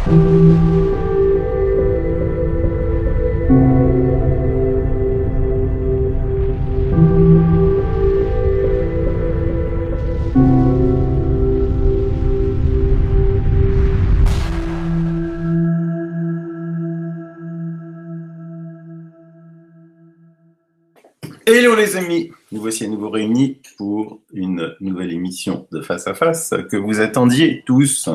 Hello les amis, nous voici à nouveau réunis pour une nouvelle émission de Face à Face que vous attendiez tous.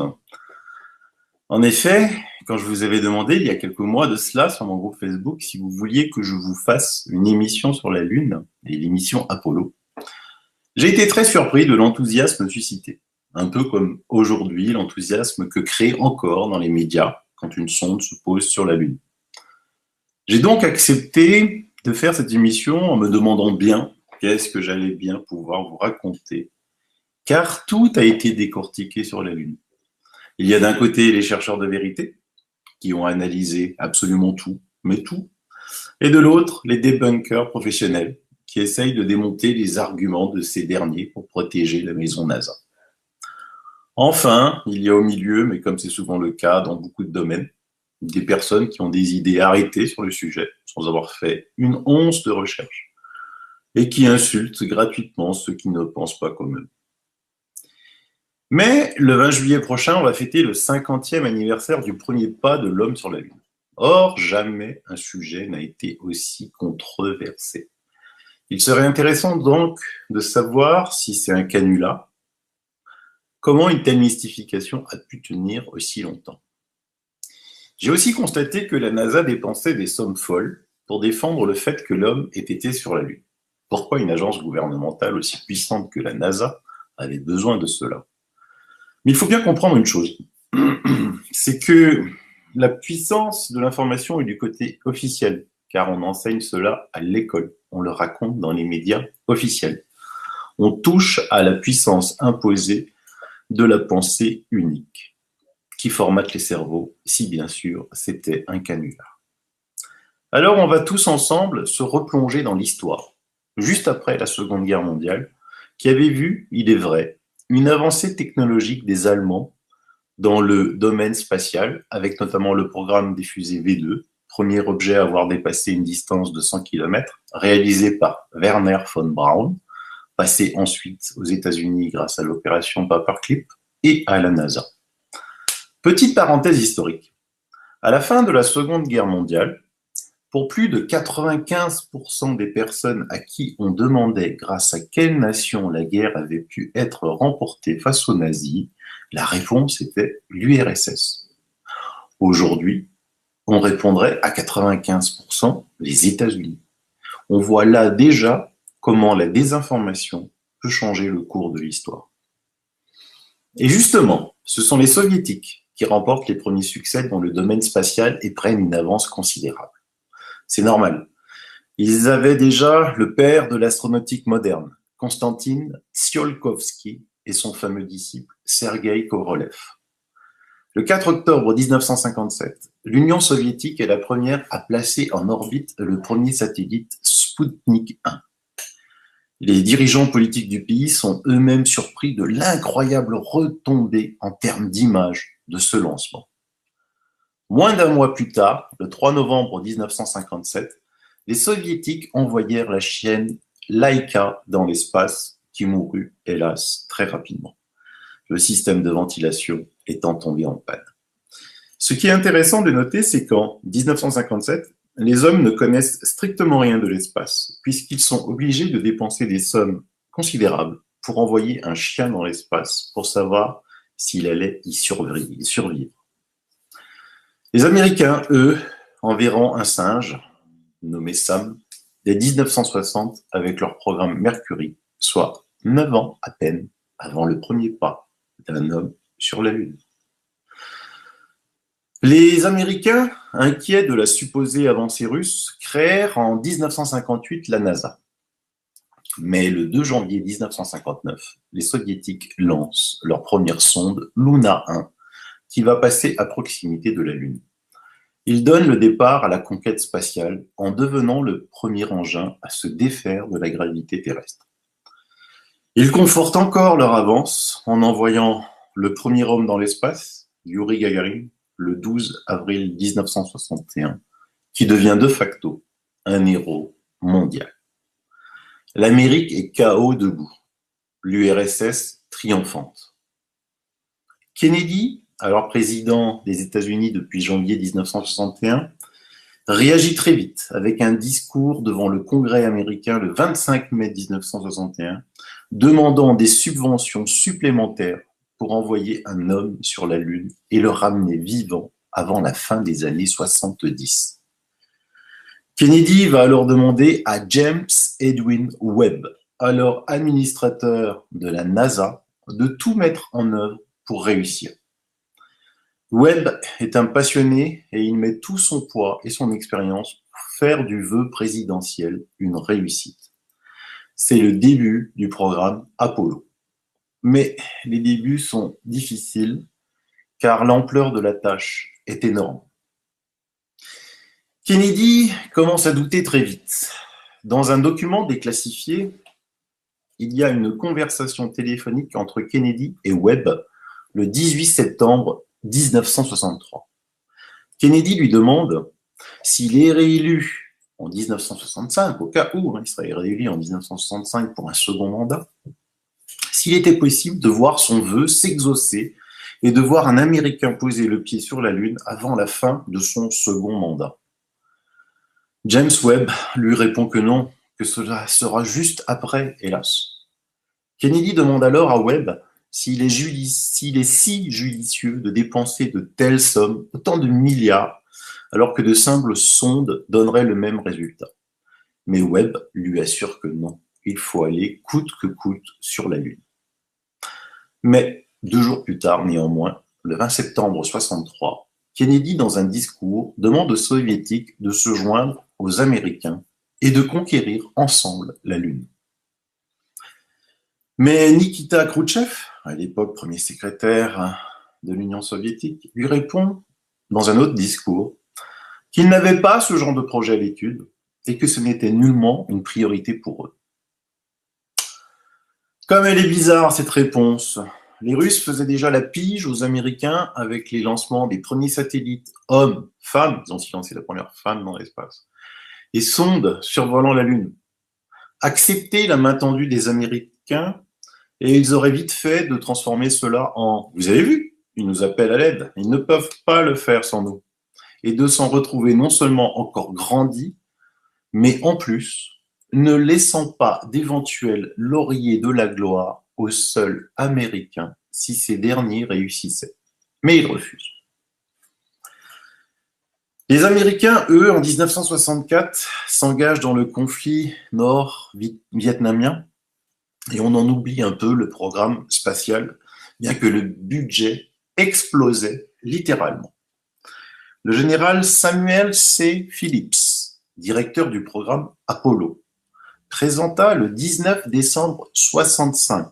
En effet, quand je vous avais demandé il y a quelques mois de cela sur mon groupe Facebook si vous vouliez que je vous fasse une émission sur la Lune et l'émission Apollo, j'ai été très surpris de l'enthousiasme suscité. Un peu comme aujourd'hui l'enthousiasme que crée encore dans les médias quand une sonde se pose sur la Lune. J'ai donc accepté de faire cette émission en me demandant bien qu'est-ce que j'allais bien pouvoir vous raconter, car tout a été décortiqué sur la Lune. Il y a d'un côté les chercheurs de vérité, qui ont analysé absolument tout, mais tout, et de l'autre, les débunkers professionnels, qui essayent de démonter les arguments de ces derniers pour protéger la maison NASA. Enfin, il y a au milieu, mais comme c'est souvent le cas dans beaucoup de domaines, des personnes qui ont des idées arrêtées sur le sujet, sans avoir fait une once de recherche, et qui insultent gratuitement ceux qui ne pensent pas comme eux. Mais le 20 juillet prochain, on va fêter le 50e anniversaire du premier pas de l'homme sur la Lune. Or, jamais un sujet n'a été aussi controversé. Il serait intéressant donc de savoir si c'est un canular, comment une telle mystification a pu tenir aussi longtemps. J'ai aussi constaté que la NASA dépensait des sommes folles pour défendre le fait que l'homme ait été sur la Lune. Pourquoi une agence gouvernementale aussi puissante que la NASA avait besoin de cela? Mais il faut bien comprendre une chose, c'est que la puissance de l'information est du côté officiel, car on enseigne cela à l'école, on le raconte dans les médias officiels. On touche à la puissance imposée de la pensée unique, qui formate les cerveaux, si bien sûr c'était un canular. Alors on va tous ensemble se replonger dans l'histoire, juste après la Seconde Guerre mondiale, qui avait vu, il est vrai, une avancée technologique des Allemands dans le domaine spatial, avec notamment le programme des fusées V2, premier objet à avoir dépassé une distance de 100 km, réalisé par Werner von Braun, passé ensuite aux États-Unis grâce à l'opération Paperclip et à la NASA. Petite parenthèse historique. À la fin de la Seconde Guerre mondiale, pour plus de 95% des personnes à qui on demandait grâce à quelle nation la guerre avait pu être remportée face aux nazis, la réponse était l'URSS. Aujourd'hui, on répondrait à 95% les États-Unis. On voit là déjà comment la désinformation peut changer le cours de l'histoire. Et justement, ce sont les soviétiques qui remportent les premiers succès dans le domaine spatial et prennent une avance considérable. C'est normal. Ils avaient déjà le père de l'astronautique moderne, Konstantin Tsiolkovsky, et son fameux disciple, Sergueï Korolev. Le 4 octobre 1957, l'Union soviétique est la première à placer en orbite le premier satellite Sputnik 1. Les dirigeants politiques du pays sont eux-mêmes surpris de l'incroyable retombée en termes d'image de ce lancement. Moins d'un mois plus tard, le 3 novembre 1957, les soviétiques envoyèrent la chienne Laika dans l'espace, qui mourut, hélas, très rapidement, le système de ventilation étant tombé en panne. Ce qui est intéressant de noter, c'est qu'en 1957, les hommes ne connaissent strictement rien de l'espace, puisqu'ils sont obligés de dépenser des sommes considérables pour envoyer un chien dans l'espace pour savoir s'il allait y survivre. Les Américains, eux, enverront un singe, nommé Sam, dès 1960 avec leur programme Mercury, soit 9 ans à peine avant le premier pas d'un homme sur la Lune. Les Américains, inquiets de la supposée avancée russe, créèrent en 1958 la NASA. Mais le 2 janvier 1959, les Soviétiques lancent leur première sonde Luna 1, qui va passer à proximité de la Lune. Ils donnent le départ à la conquête spatiale en devenant le premier engin à se défaire de la gravité terrestre. Ils confortent encore leur avance en envoyant le premier homme dans l'espace, Youri Gagarin, le 12 avril 1961, qui devient de facto un héros mondial. L'Amérique est KO debout, l'URSS triomphante. Kennedy, alors président des États-Unis depuis janvier 1961, réagit très vite avec un discours devant le Congrès américain le 25 mai 1961, demandant des subventions supplémentaires pour envoyer un homme sur la Lune et le ramener vivant avant la fin des années 70. Kennedy va alors demander à James Edwin Webb, alors administrateur de la NASA, de tout mettre en œuvre pour réussir. Webb est un passionné et il met tout son poids et son expérience pour faire du vœu présidentiel une réussite. C'est le début du programme Apollo. Mais les débuts sont difficiles car l'ampleur de la tâche est énorme. Kennedy commence à douter très vite. Dans un document déclassifié, il y a une conversation téléphonique entre Kennedy et Webb le 18 septembre 1963. Kennedy lui demande s'il est réélu en 1965, au cas où il serait réélu en 1965 pour un second mandat, s'il était possible de voir son vœu s'exaucer et de voir un Américain poser le pied sur la Lune avant la fin de son second mandat. James Webb lui répond que non, que cela sera juste après, hélas. Kennedy demande alors à Webb s'il est si judicieux de dépenser de telles sommes, autant de milliards, alors que de simples sondes donneraient le même résultat. Mais Webb lui assure que non, il faut aller coûte que coûte sur la Lune. Mais 2 jours plus tard, néanmoins, le 20 septembre 1963, Kennedy, dans un discours, demande aux Soviétiques de se joindre aux Américains et de conquérir ensemble la Lune. Mais Nikita Khrouchtchev, à l'époque premier secrétaire de l'Union soviétique, lui répond dans un autre discours qu'il n'avait pas ce genre de projet à l'étude et que ce n'était nullement une priorité pour eux. Comme elle est bizarre cette réponse, les Russes faisaient déjà la pige aux Américains avec les lancements des premiers satellites hommes-femmes, ils ont aussi lancé la première femme dans l'espace, et sondes survolant la Lune. Accepter la main tendue des Américains, et ils auraient vite fait de transformer cela en « Vous avez vu, ils nous appellent à l'aide, ils ne peuvent pas le faire sans nous », et de s'en retrouver non seulement encore grandis, mais en plus, ne laissant pas d'éventuels lauriers de la gloire aux seuls Américains si ces derniers réussissaient. Mais ils refusent. Les Américains, eux, en 1964, s'engagent dans le conflit nord-vietnamien et on en oublie un peu le programme spatial, bien que le budget explosait littéralement. Le général Samuel C. Phillips, directeur du programme Apollo, présenta le 19 décembre 1965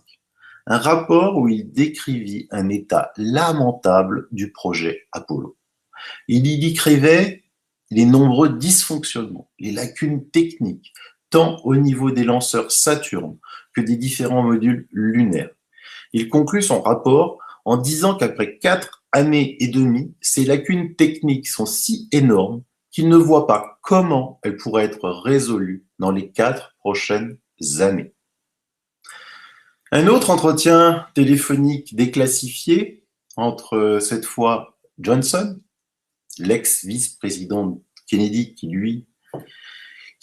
un rapport où il décrivit un état lamentable du projet Apollo. Il y décrivait les nombreux dysfonctionnements, les lacunes techniques, tant au niveau des lanceurs Saturne que des différents modules lunaires. Il conclut son rapport en disant qu'après 4 années et demie, ces lacunes techniques sont si énormes qu'il ne voit pas comment elles pourraient être résolues dans les 4 prochaines années. Un autre entretien téléphonique déclassifié entre cette fois Johnson, l'ex-vice-président Kennedy qui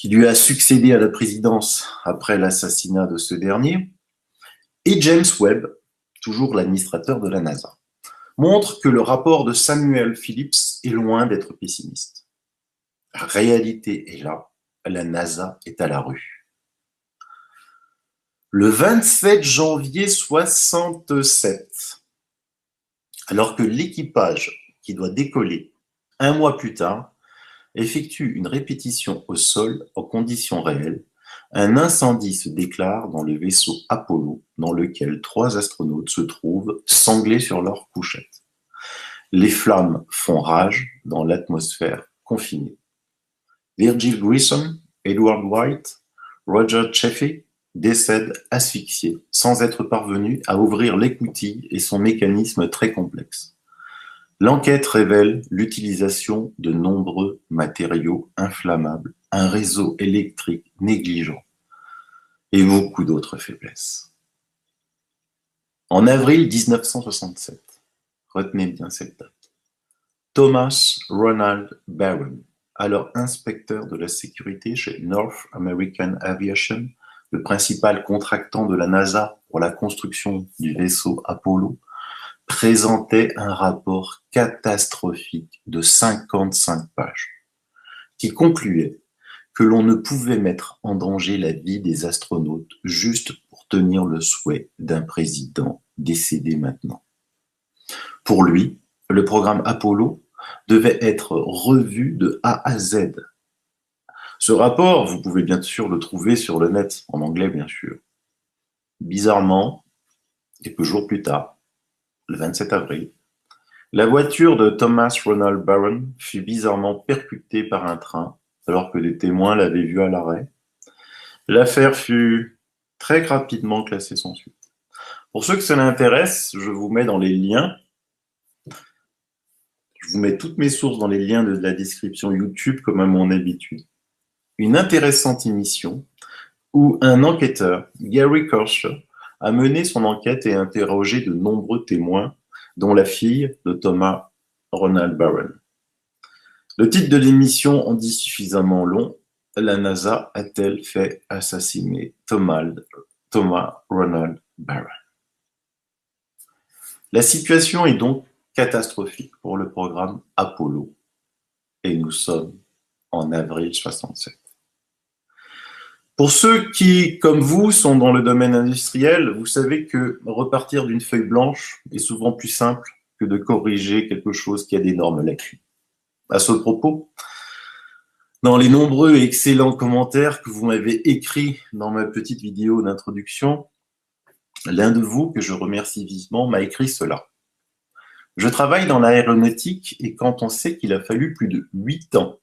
lui a succédé à la présidence après l'assassinat de ce dernier, et James Webb, toujours l'administrateur de la NASA, montre que le rapport de Samuel Phillips est loin d'être pessimiste. La réalité est là, la NASA est à la rue. Le 27 janvier 1967, alors que l'équipage qui doit décoller 1 mois plus tard effectue une répétition au sol en conditions réelles, un incendie se déclare dans le vaisseau Apollo, dans lequel 3 astronautes se trouvent sanglés sur leur couchette. Les flammes font rage dans l'atmosphère confinée. Virgil Grissom, Edward White, Roger Chaffee décèdent asphyxiés, sans être parvenus à ouvrir l'écoutille et son mécanisme très complexe. L'enquête révèle l'utilisation de nombreux matériaux inflammables, un réseau électrique négligent et beaucoup d'autres faiblesses. En avril 1967, retenez bien cette date, Thomas Ronald Barron, alors inspecteur de la sécurité chez North American Aviation, le principal contractant de la NASA pour la construction du vaisseau Apollo, présentait un rapport catastrophique de 55 pages qui concluait que l'on ne pouvait mettre en danger la vie des astronautes juste pour tenir le souhait d'un président décédé maintenant. Pour lui, le programme Apollo devait être revu de A à Z. Ce rapport, vous pouvez bien sûr le trouver sur le net, en anglais bien sûr. Bizarrement, quelques jours plus tard, le 27 avril, la voiture de Thomas Ronald Barron fut bizarrement percutée par un train alors que des témoins l'avaient vu à l'arrêt. L'affaire fut très rapidement classée sans suite. Pour ceux que cela intéresse, je vous mets dans les liens. Je vous mets toutes mes sources dans les liens de la description YouTube comme à mon habitude. Une intéressante émission où un enquêteur, Gary Korsher, a mené son enquête et interrogé de nombreux témoins, dont la fille de Thomas Ronald Barron. Le titre de l'émission en dit suffisamment long. La NASA a-t-elle fait assassiner Thomas Ronald Barron? La situation est donc catastrophique pour le programme Apollo et nous sommes en avril 67. Pour ceux qui, comme vous, sont dans le domaine industriel, vous savez que repartir d'une feuille blanche est souvent plus simple que de corriger quelque chose qui a d'énormes lacunes. À ce propos, dans les nombreux et excellents commentaires que vous m'avez écrits dans ma petite vidéo d'introduction, l'un de vous, que je remercie vivement, m'a écrit cela. Je travaille dans l'aéronautique et quand on sait qu'il a fallu plus de 8 ans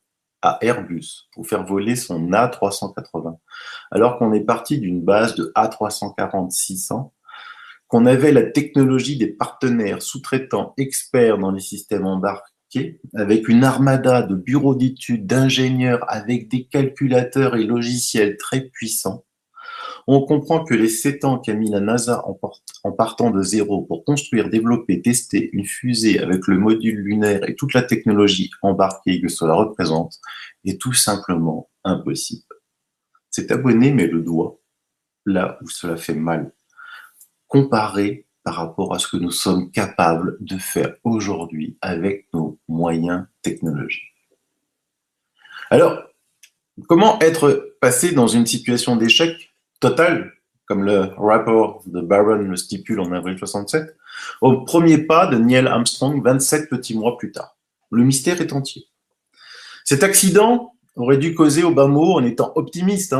à Airbus pour faire voler son A380, alors qu'on est parti d'une base de A340-600, qu'on avait la technologie des partenaires sous-traitants experts dans les systèmes embarqués, avec une armada de bureaux d'études, d'ingénieurs, avec des calculateurs et logiciels très puissants, on comprend que les 7 ans qu'a mis la NASA en partant de zéro pour construire, développer, tester une fusée avec le module lunaire et toute la technologie embarquée que cela représente est tout simplement impossible. Cet abonné met le doigt là où cela fait mal, comparé par rapport à ce que nous sommes capables de faire aujourd'hui avec nos moyens technologiques. Alors, comment être passé dans une situation d'échec total, comme le rapport de Barron le stipule en avril 67, au premier pas de Neil Armstrong 27 petits mois plus tard? Le mystère est entier. Cet accident aurait dû causer au bas mot, en étant optimiste,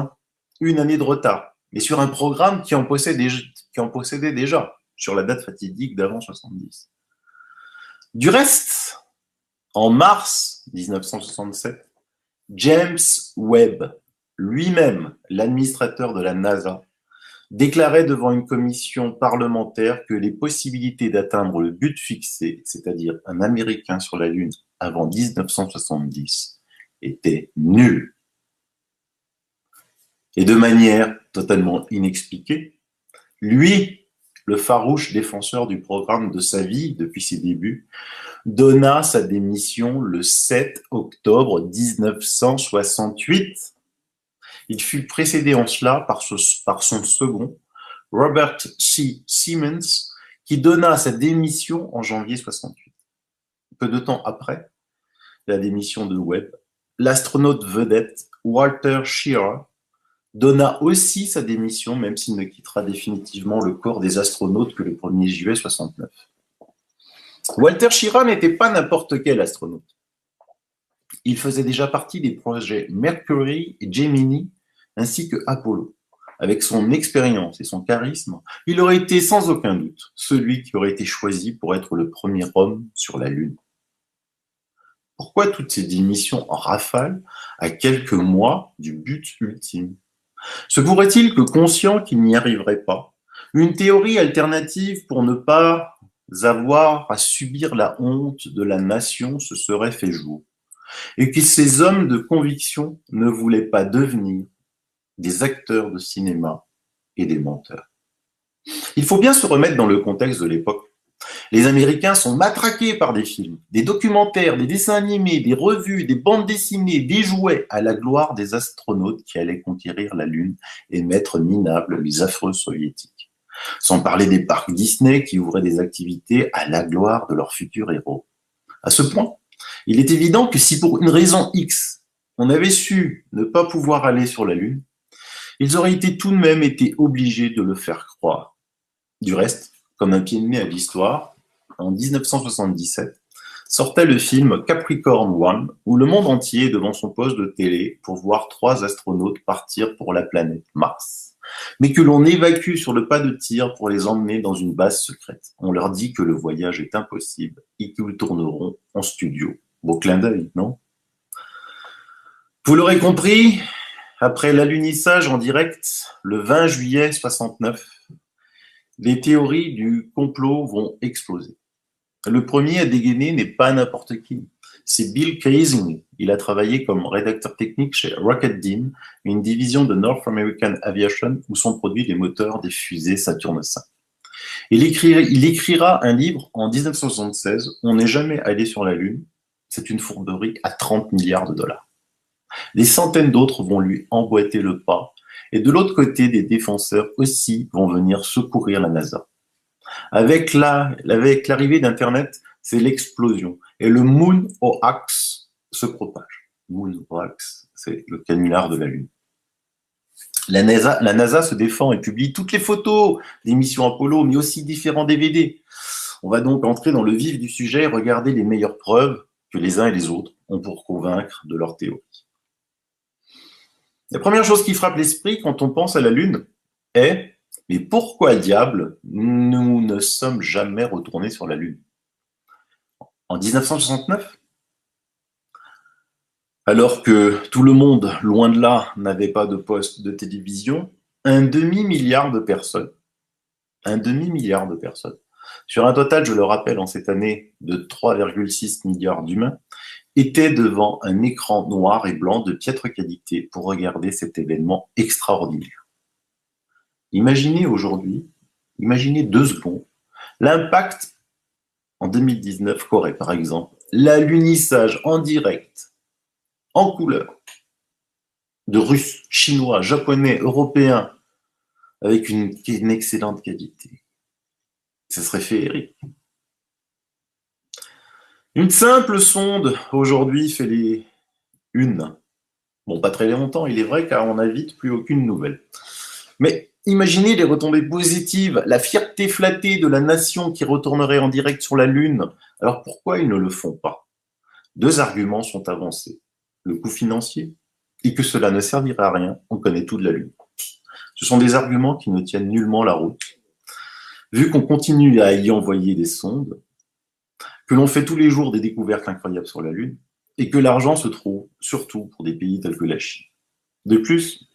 une année de retard, mais sur un programme qui en possédait déjà, sur la date fatidique d'avant 70. Du reste, en mars 1967, James Webb, lui-même l'administrateur de la NASA, déclarait devant une commission parlementaire que les possibilités d'atteindre le but fixé, c'est-à-dire un Américain sur la Lune avant 1970, étaient nulles. Et de manière totalement inexpliquée, lui, le farouche défenseur du programme de sa vie depuis ses débuts, donna sa démission le 7 octobre 1968. Il fut précédé en cela par son second, Robert C. Simmons, qui donna sa démission en janvier 68. Peu de temps après la démission de Webb, l'astronaute vedette Walter Schirra donna aussi sa démission, même s'il ne quittera définitivement le corps des astronautes que le 1er juillet 69. Walter Schirra n'était pas n'importe quel astronaute. Il faisait déjà partie des projets Mercury et Gemini, ainsi que Apollo. Avec son expérience et son charisme, il aurait été sans aucun doute celui qui aurait été choisi pour être le premier homme sur la Lune. Pourquoi toutes ces démissions en rafale à quelques mois du but ultime? Se pourrait-il que, conscient qu'il n'y arriverait pas, une théorie alternative pour ne pas avoir à subir la honte de la nation se serait fait jour, et que ces hommes de conviction ne voulaient pas devenir des acteurs de cinéma et des menteurs. Il faut bien se remettre dans le contexte de l'époque. Les Américains sont matraqués par des films, des documentaires, des dessins animés, des revues, des bandes dessinées, des jouets à la gloire des astronautes qui allaient conquérir la Lune et mettre minables les affreux soviétiques. Sans parler des parcs Disney qui ouvraient des activités à la gloire de leurs futurs héros. À ce point, il est évident que si pour une raison X, on avait su ne pas pouvoir aller sur la Lune, ils auraient été tout de même été obligés de le faire croire. Du reste, comme un pied de nez à l'histoire, en 1977, sortait le film Capricorn One, où le monde entier est devant son poste de télé pour voir 3 astronautes partir pour la planète Mars, mais que l'on évacue sur le pas de tir pour les emmener dans une base secrète. On leur dit que le voyage est impossible et qu'ils tourneront en studio. Beau clin d'œil, non? Vous l'aurez compris, après l'alunissage en direct, le 20 juillet 69, les théories du complot vont exploser. Le premier à dégainer n'est pas n'importe qui. C'est Bill Kaysing. Il a travaillé comme rédacteur technique chez Rocketdyne, une division de North American Aviation où sont produits les moteurs des fusées Saturne V. Il écrira un livre en 1976, On n'est jamais allé sur la Lune. C'est une fourberie à 30 milliards de dollars. Des centaines d'autres vont lui emboîter le pas. Et de l'autre côté, des défenseurs aussi vont venir secourir la NASA. Avec l'arrivée d'Internet, c'est l'explosion. Et le Moon Hoax se propage. Moon Hoax, c'est le canular de la Lune. La NASA se défend et publie toutes les photos des missions Apollo, mais aussi différents DVD. On va donc entrer dans le vif du sujet et regarder les meilleures preuves que les uns et les autres ont pour convaincre de leur théorie. La première chose qui frappe l'esprit quand on pense à la Lune est « Mais pourquoi diable nous ne sommes jamais retournés sur la Lune ?» En 1969, alors que tout le monde, loin de là, n'avait pas de poste de télévision, un demi-milliard de personnes, sur un total, je le rappelle, en cette année de 3,6 milliards d'humains, étaient devant un écran noir et blanc de piètre qualité pour regarder cet événement extraordinaire. Imaginez aujourd'hui, imaginez 2 secondes, l'impact en 2019 qu'aurait par exemple l'alunissage en direct, en couleur, de Russes, Chinois, Japonais, Européens, avec une excellente qualité. Ça serait féerique. Une simple sonde, aujourd'hui, fait les unes. Bon, pas très longtemps, il est vrai, car on n'a vite plus aucune nouvelle. Mais imaginez les retombées positives, la fierté flattée de la nation qui retournerait en direct sur la Lune. Alors pourquoi ils ne le font pas? 2 arguments sont avancés. Le coût financier et que cela ne servirait à rien, on connaît tout de la Lune. Ce sont des arguments qui ne tiennent nullement la route. Vu qu'on continue à y envoyer des sondes, que l'on fait tous les jours des découvertes incroyables sur la Lune, et que l'argent se trouve surtout pour des pays tels que la Chine. De plus,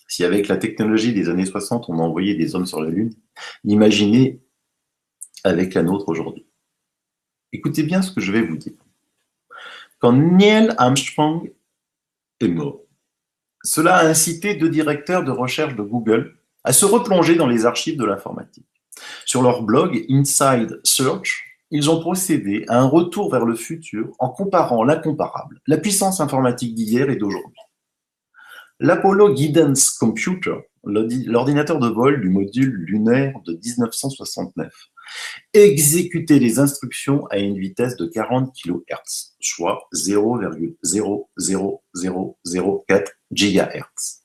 si avec la technologie des années 60, on a envoyé des hommes sur la Lune, imaginez avec la nôtre aujourd'hui. Écoutez bien ce que je vais vous dire. Quand Neil Armstrong est mort, cela a incité 2 directeurs de recherche de Google à se replonger dans les archives de l'informatique. Sur leur blog Inside Search, ils ont procédé à un retour vers le futur en comparant l'incomparable, la puissance informatique d'hier et d'aujourd'hui. L'Apollo Guidance Computer, l'ordinateur de vol du module lunaire de 1969, exécutait les instructions à une vitesse de 40 kHz, soit 0,00004 GHz,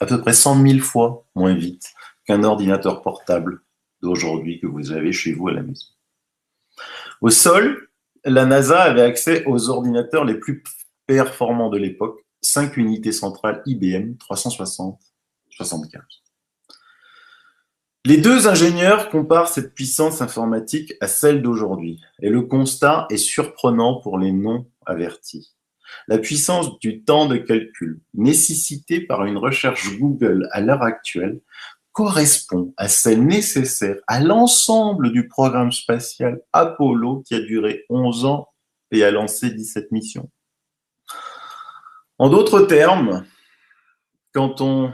à peu près 100 000 fois moins vite qu'un ordinateur portable d'aujourd'hui que vous avez chez vous à la maison. Au sol, la NASA avait accès aux ordinateurs les plus performants de l'époque, 5 unités centrales IBM 360-75. Les 2 ingénieurs comparent cette puissance informatique à celle d'aujourd'hui, et le constat est surprenant pour les non-avertis. La puissance du temps de calcul nécessitée par une recherche Google à l'heure actuelle correspond à celle nécessaire à l'ensemble du programme spatial Apollo qui a duré 11 ans et a lancé 17 missions. En d'autres termes, quand on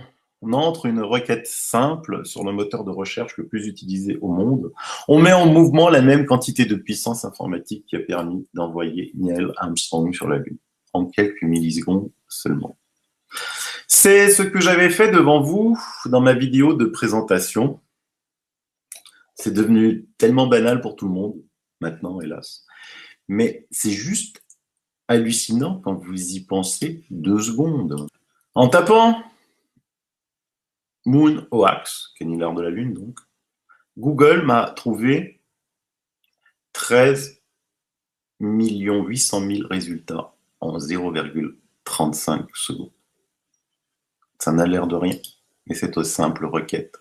entre une requête simple sur le moteur de recherche le plus utilisé au monde, on met en mouvement la même quantité de puissance informatique qui a permis d'envoyer Neil Armstrong sur la Lune, en quelques millisecondes seulement. C'est ce que j'avais fait devant vous dans ma vidéo de présentation. C'est devenu tellement banal pour tout le monde, maintenant, hélas. Mais c'est juste hallucinant quand vous y pensez 2 secondes. En tapant Moon Hoax, canular de la Lune donc, Google m'a trouvé 13 800 000 résultats en 0,35 secondes. Ça n'a l'air de rien, mais cette simple requête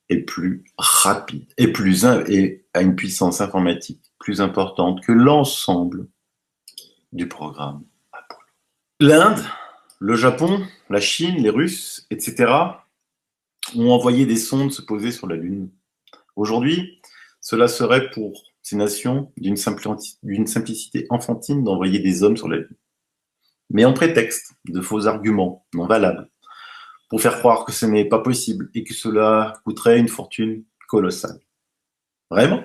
est plus rapide et a une puissance informatique plus importante que l'ensemble du programme Apollo. L'Inde, le Japon, la Chine, les Russes, etc. ont envoyé des sondes se poser sur la Lune. Aujourd'hui, cela serait pour ces nations d'une simplicité enfantine d'envoyer des hommes sur la Lune. Mais en prétexte de faux arguments non valables, pour faire croire que ce n'est pas possible et que cela coûterait une fortune colossale. Vraiment ?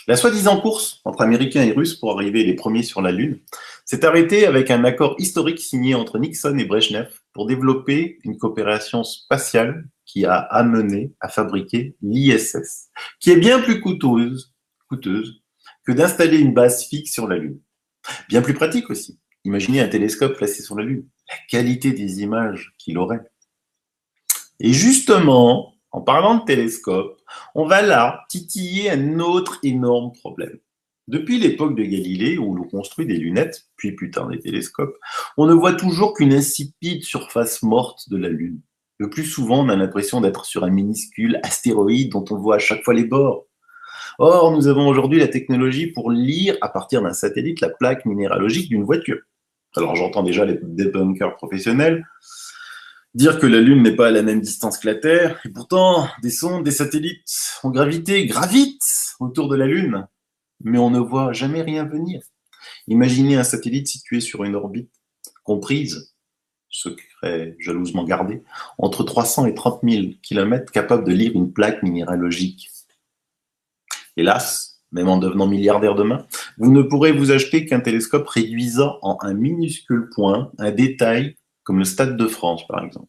La soi-disant course entre Américains et Russes pour arriver les premiers sur la Lune s'est arrêtée avec un accord historique signé entre Nixon et Brejnev pour développer une coopération spatiale qui a amené à fabriquer l'ISS, qui est bien plus coûteuse que d'installer une base fixe sur la Lune. Bien plus pratique aussi. Imaginez un télescope placé sur la Lune, la qualité des images qu'il aurait. Et justement, en parlant de télescope, on va là titiller un autre énorme problème. Depuis l'époque de Galilée, où l'on construit des lunettes, puis plus tard des télescopes, on ne voit toujours qu'une insipide surface morte de la Lune. Le plus souvent, on a l'impression d'être sur un minuscule astéroïde dont on voit à chaque fois les bords. Or, nous avons aujourd'hui la technologie pour lire, à partir d'un satellite, la plaque minéralogique d'une voiture. Alors, j'entends déjà les débunkers professionnels dire que la Lune n'est pas à la même distance que la Terre, et pourtant, des sondes, des satellites en gravité gravitent autour de la Lune, mais on ne voit jamais rien venir. Imaginez un satellite situé sur une orbite comprise, secret jalousement gardé, entre 300 et 30 000 km capable de lire une plaque minéralogique. Hélas, même en devenant milliardaire demain, vous ne pourrez vous acheter qu'un télescope réduisant en un minuscule point un détail comme le Stade de France, par exemple.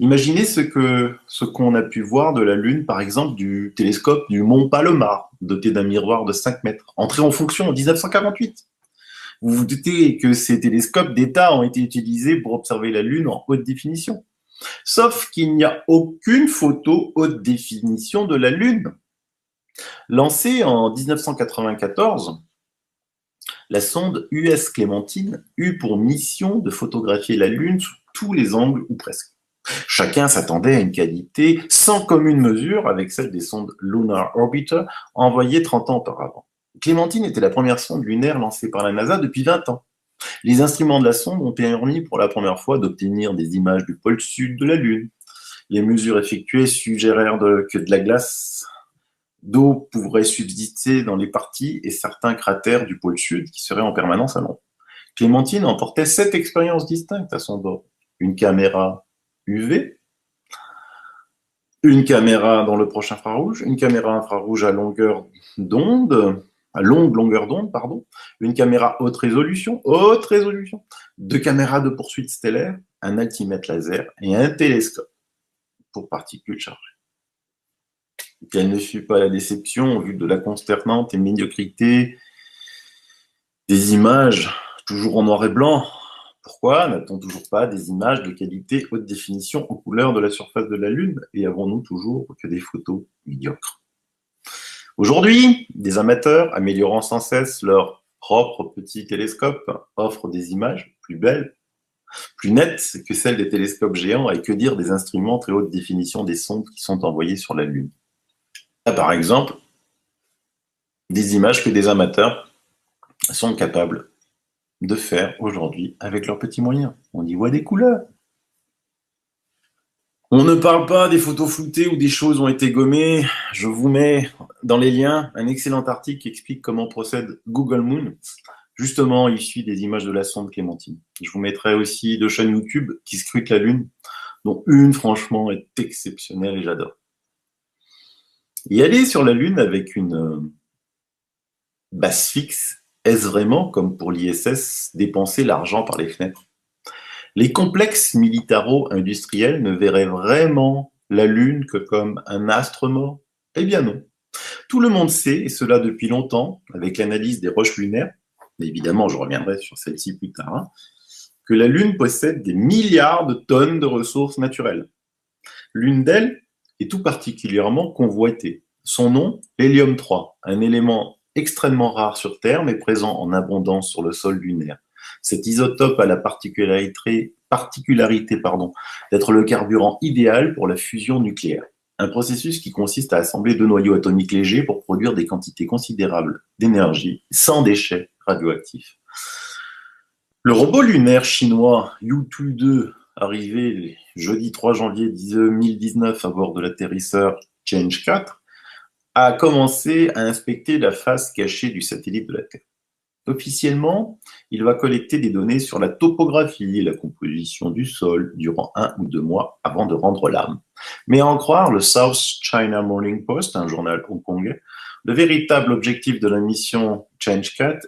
Imaginez ce qu'on a pu voir de la Lune, par exemple, du télescope du Mont Palomar, doté d'un miroir de 5 mètres, entré en fonction en 1948. Vous vous doutez que ces télescopes d'État ont été utilisés pour observer la Lune en haute définition. Sauf qu'il n'y a aucune photo haute définition de la Lune. Lancée en 1994, la sonde US Clémentine eut pour mission de photographier la Lune sous tous les angles ou presque. Chacun s'attendait à une qualité sans commune mesure avec celle des sondes Lunar Orbiter envoyées 30 ans auparavant. Clémentine était la première sonde lunaire lancée par la NASA depuis 20 ans. Les instruments de la sonde ont permis pour la première fois d'obtenir des images du pôle sud de la Lune. Les mesures effectuées suggérèrent que de la glace d'eau pourrait subsister dans les parties et certains cratères du pôle sud qui seraient en permanence à l'ombre. Clémentine emportait 7 expériences distinctes à son bord. Une caméra UV, une caméra dans le proche infrarouge, une caméra infrarouge à longue longueur d'onde, une caméra haute résolution, 2 caméras de poursuite stellaire, un altimètre laser et un télescope pour particules chargées. Quelle ne fut pas la déception au vu de la consternante et médiocrité des images, toujours en noir et blanc. Pourquoi n'a-t-on toujours pas des images de qualité haute définition en couleur de la surface de la Lune et avons-nous toujours que des photos médiocres? Aujourd'hui, des amateurs, améliorant sans cesse leur propre petit télescope, offrent des images plus belles, plus nettes que celles des télescopes géants et que dire des instruments très haute définition des sondes qui sont envoyées sur la Lune. Là, par exemple, des images que des amateurs sont capables de faire aujourd'hui avec leurs petits moyens. On y voit des couleurs. On ne parle pas des photos floutées où des choses ont été gommées. Je vous mets dans les liens un excellent article qui explique comment procède Google Moon. Justement, il suit des images de la sonde Clémentine. Je vous mettrai aussi 2 chaînes YouTube qui scrutent la Lune, dont une, franchement, est exceptionnelle et j'adore. Y aller sur la Lune avec une base fixe, est-ce vraiment, comme pour l'ISS, dépenser l'argent par les fenêtres? Les complexes militaro-industriels ne verraient vraiment la Lune que comme un astre mort? Eh bien non. Tout le monde sait, et cela depuis longtemps, avec l'analyse des roches lunaires, et évidemment je reviendrai sur celle-ci plus tard, hein, que la Lune possède des milliards de tonnes de ressources naturelles. L'une d'elles est tout particulièrement convoitée. Son nom, l'hélium-3, un élément extrêmement rare sur Terre, mais présent en abondance sur le sol lunaire. Cet isotope a la particularité d'être le carburant idéal pour la fusion nucléaire. Un processus qui consiste à assembler 2 noyaux atomiques légers pour produire des quantités considérables d'énergie sans déchets radioactifs. Le robot lunaire chinois Yutu-2, arrivé jeudi 3 janvier 2019 à bord de l'atterrisseur Change 4, a commencé à inspecter la face cachée du satellite de la Terre. Officiellement, il va collecter des données sur la topographie et la composition du sol durant 1 ou 2 mois avant de rendre l'âme. Mais à en croire le South China Morning Post, un journal hongkongais, le véritable objectif de la mission Change 4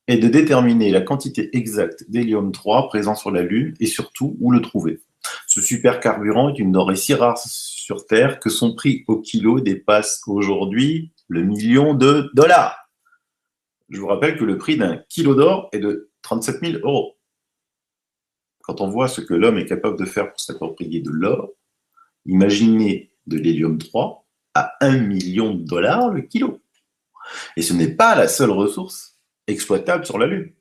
est de déterminer la quantité exacte d'hélium-3 présent sur la Lune et surtout où le trouver. Ce supercarburant est une denrée si rare sur Terre que son prix au kilo dépasse aujourd'hui le million de dollars. Je vous rappelle que le prix d'un kilo d'or est de 37 000 euros. Quand on voit ce que l'homme est capable de faire pour s'approprier de l'or, imaginez de l'hélium-3 à 1 million de dollars le kilo. Et ce n'est pas la seule ressource exploitable sur la Lune.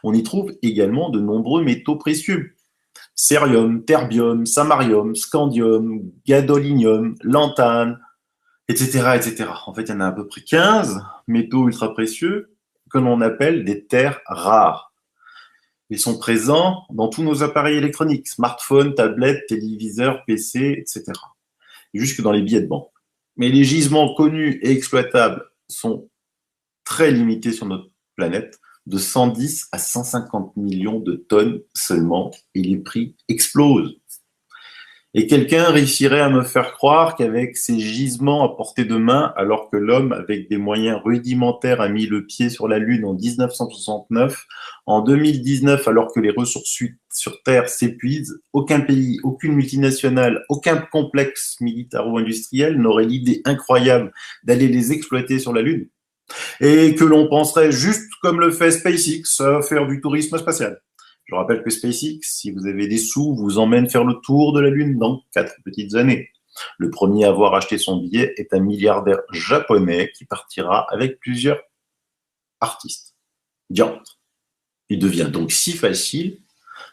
On y trouve également de nombreux métaux précieux. Cérium, terbium, samarium, scandium, gadolinium, lantane, etc., etc. En fait, il y en a à peu près 15 métaux ultra précieux que l'on appelle des terres rares. Ils sont présents dans tous nos appareils électroniques, smartphones, tablettes, téléviseurs, PC, etc. Et jusque dans les billets de banque. Mais les gisements connus et exploitables sont très limités sur notre planète, de 110 à 150 millions de tonnes seulement, et les prix explosent. Et quelqu'un réussirait à me faire croire qu'avec ces gisements à portée de main, alors que l'homme, avec des moyens rudimentaires, a mis le pied sur la Lune en 1969, en 2019, alors que les ressources sur Terre s'épuisent, aucun pays, aucune multinationale, aucun complexe militaro-industriel n'aurait l'idée incroyable d'aller les exploiter sur la Lune, et que l'on penserait juste comme le fait SpaceX, faire du tourisme spatial. Je rappelle que SpaceX, si vous avez des sous, vous emmène faire le tour de la Lune dans 4 petites années. Le premier à avoir acheté son billet est un milliardaire japonais qui partira avec plusieurs artistes. Diantre. Il devient donc si facile,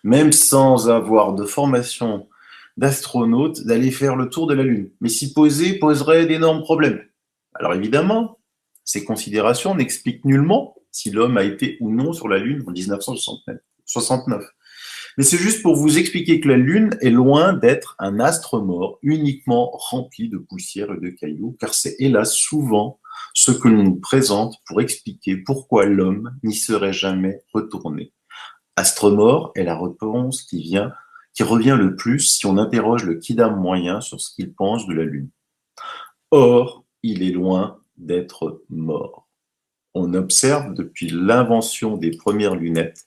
même sans avoir de formation d'astronaute, d'aller faire le tour de la Lune. Mais s'y poser poserait d'énormes problèmes. Alors évidemment, ces considérations n'expliquent nullement si l'homme a été ou non sur la Lune en 1969. Mais c'est juste pour vous expliquer que la Lune est loin d'être un astre mort uniquement rempli de poussière et de cailloux, car c'est hélas souvent ce que l'on nous présente pour expliquer pourquoi l'homme n'y serait jamais retourné. Astre mort est la réponse qui revient le plus si on interroge le kidam moyen sur ce qu'il pense de la Lune. Or, il est loin d'être mort. On observe depuis l'invention des premières lunettes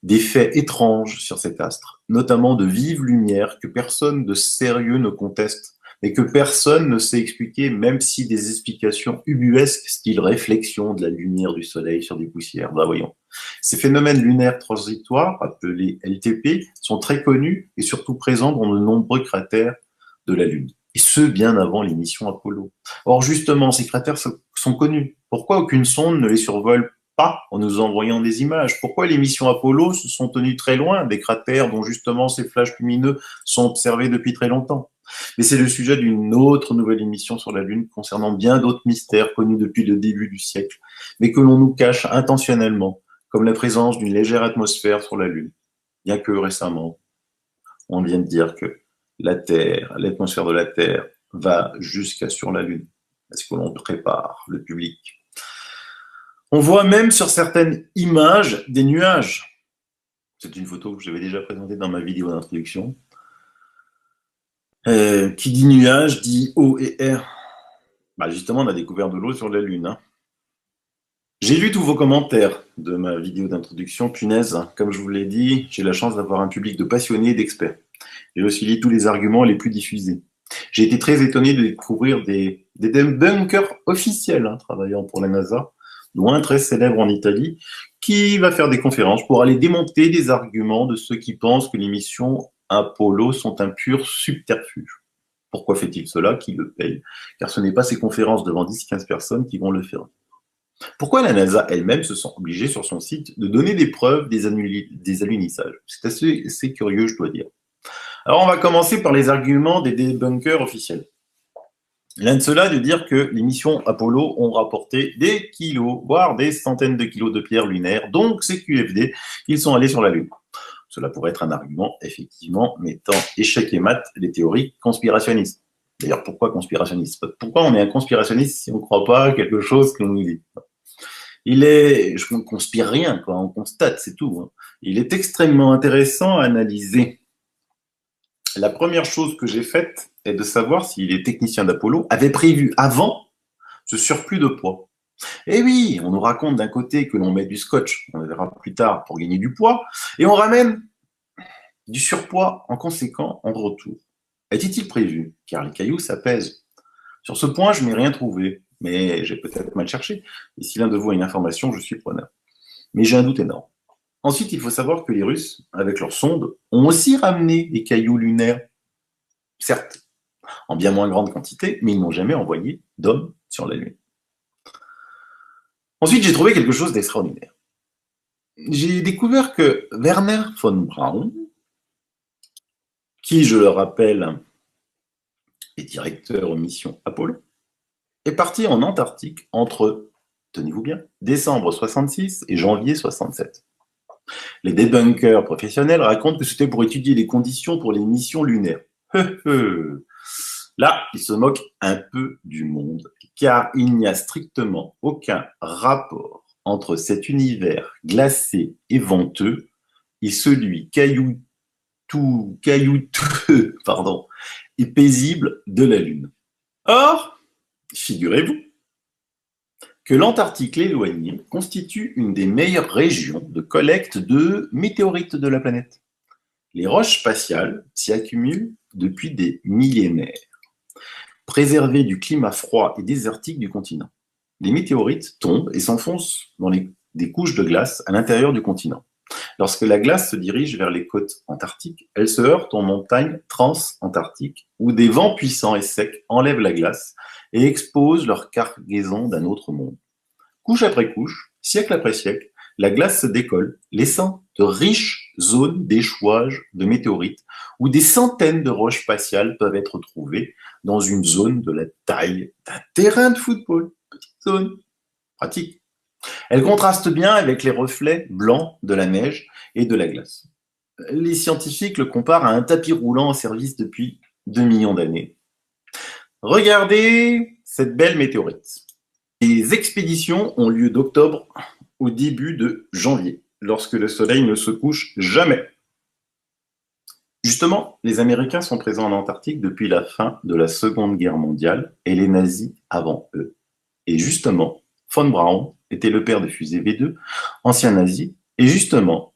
des faits étranges sur cet astre, notamment de vives lumières que personne de sérieux ne conteste, mais que personne ne sait expliquer, même si des explications ubuesques, style réflexion de la lumière du soleil sur des poussières. Bah voyons. Ces phénomènes lunaires transitoires, appelés LTP, sont très connus et surtout présents dans de nombreux cratères de la Lune. Et ce, bien avant les missions Apollo. Or, justement, ces cratères sont connus. Pourquoi aucune sonde ne les survole pas en nous envoyant des images? Pourquoi les missions Apollo se sont tenues très loin des cratères dont justement ces flashs lumineux sont observés depuis très longtemps? Mais c'est le sujet d'une autre nouvelle émission sur la Lune concernant bien d'autres mystères connus depuis le début du siècle, mais que l'on nous cache intentionnellement, comme la présence d'une légère atmosphère sur la Lune. Bien que récemment, on vient de dire que la Terre, l'atmosphère de la Terre va jusqu'à sur la Lune. Est-ce que l'on prépare le public? On voit même sur certaines images des nuages. C'est une photo que j'avais déjà présentée dans ma vidéo d'introduction. Qui dit nuage dit eau et air. Bah justement, on a découvert de l'eau sur la Lune. Hein. J'ai lu tous vos commentaires de ma vidéo d'introduction, punaise. Comme je vous l'ai dit, j'ai la chance d'avoir un public de passionnés et d'experts. J'ai aussi lu tous les arguments les plus diffusés. J'ai été très étonné de découvrir des bunkers officiels travaillant pour la NASA, dont un très célèbre en Italie, qui va faire des conférences pour aller démonter des arguments de ceux qui pensent que les missions Apollo sont un pur subterfuge. Pourquoi fait-il cela? Qui le paye? Car ce n'est pas ces conférences devant 10-15 personnes qui vont le faire. Pourquoi la NASA elle-même se sent obligée sur son site de donner des preuves des alunissages? C'est assez curieux, je dois dire. Alors on va commencer par les arguments des débunkers officiels. L'un de ceux-là de dire que les missions Apollo ont rapporté des kilos, voire des centaines de kilos de pierres lunaires, donc c'est QFD, qu'ils sont allés sur la Lune. Cela pourrait être un argument, effectivement, mettant échec et mat les théories conspirationnistes. D'ailleurs, pourquoi conspirationniste? Pourquoi on est un conspirationniste si on ne croit pas à quelque chose que l'on nous dit? Je ne conspire rien, quoi, on constate, c'est tout. Hein. Il est extrêmement intéressant à analyser. La première chose que j'ai faite est de savoir si les techniciens d'Apollo avaient prévu avant ce surplus de poids. Et oui, on nous raconte d'un côté que l'on met du scotch, on le verra plus tard, pour gagner du poids, et on ramène du surpoids en conséquent en retour. Était-il prévu? Car les cailloux, ça pèse. Sur ce point, je n'ai rien trouvé, mais j'ai peut-être mal cherché. Et si l'un de vous a une information, je suis preneur. Mais j'ai un doute énorme. Ensuite, il faut savoir que les Russes, avec leurs sondes, ont aussi ramené des cailloux lunaires. Certes, en bien moins grande quantité, mais ils n'ont jamais envoyé d'hommes sur la Lune. Ensuite, j'ai trouvé quelque chose d'extraordinaire. J'ai découvert que Werner von Braun, qui, je le rappelle, est directeur aux missions Apollo, est parti en Antarctique entre, tenez-vous bien, décembre 66 et janvier 67. Les débunkers professionnels racontent que c'était pour étudier les conditions pour les missions lunaires. Là, ils se moquent un peu du monde, car il n'y a strictement aucun rapport entre cet univers glacé et venteux et celui caillouteux, et paisible de la Lune. Or, figurez-vous que l'Antarctique éloigné constitue une des meilleures régions de collecte de météorites de la planète. Les roches spatiales s'y accumulent depuis des millénaires, préservées du climat froid et désertique du continent. Les météorites tombent et s'enfoncent dans des couches de glace à l'intérieur du continent. Lorsque la glace se dirige vers les côtes antarctiques, elle se heurte en montagnes transantarctiques où des vents puissants et secs enlèvent la glace et exposent leur cargaison d'un autre monde. Couche après couche, siècle après siècle, la glace se décolle, laissant de riches zones d'échouage de météorites où des centaines de roches spatiales peuvent être trouvées dans une zone de la taille d'un terrain de football. Petite zone, pratique. Elle contraste bien avec les reflets blancs de la neige et de la glace. Les scientifiques le comparent à un tapis roulant en service depuis 2 millions d'années. Regardez cette belle météorite. Les expéditions ont lieu d'octobre au début de janvier, lorsque le soleil ne se couche jamais. Justement, les Américains sont présents en Antarctique depuis la fin de la Seconde Guerre mondiale et les nazis avant eux. Et justement, von Braun était le père de fusée V2, ancien nazi, et justement,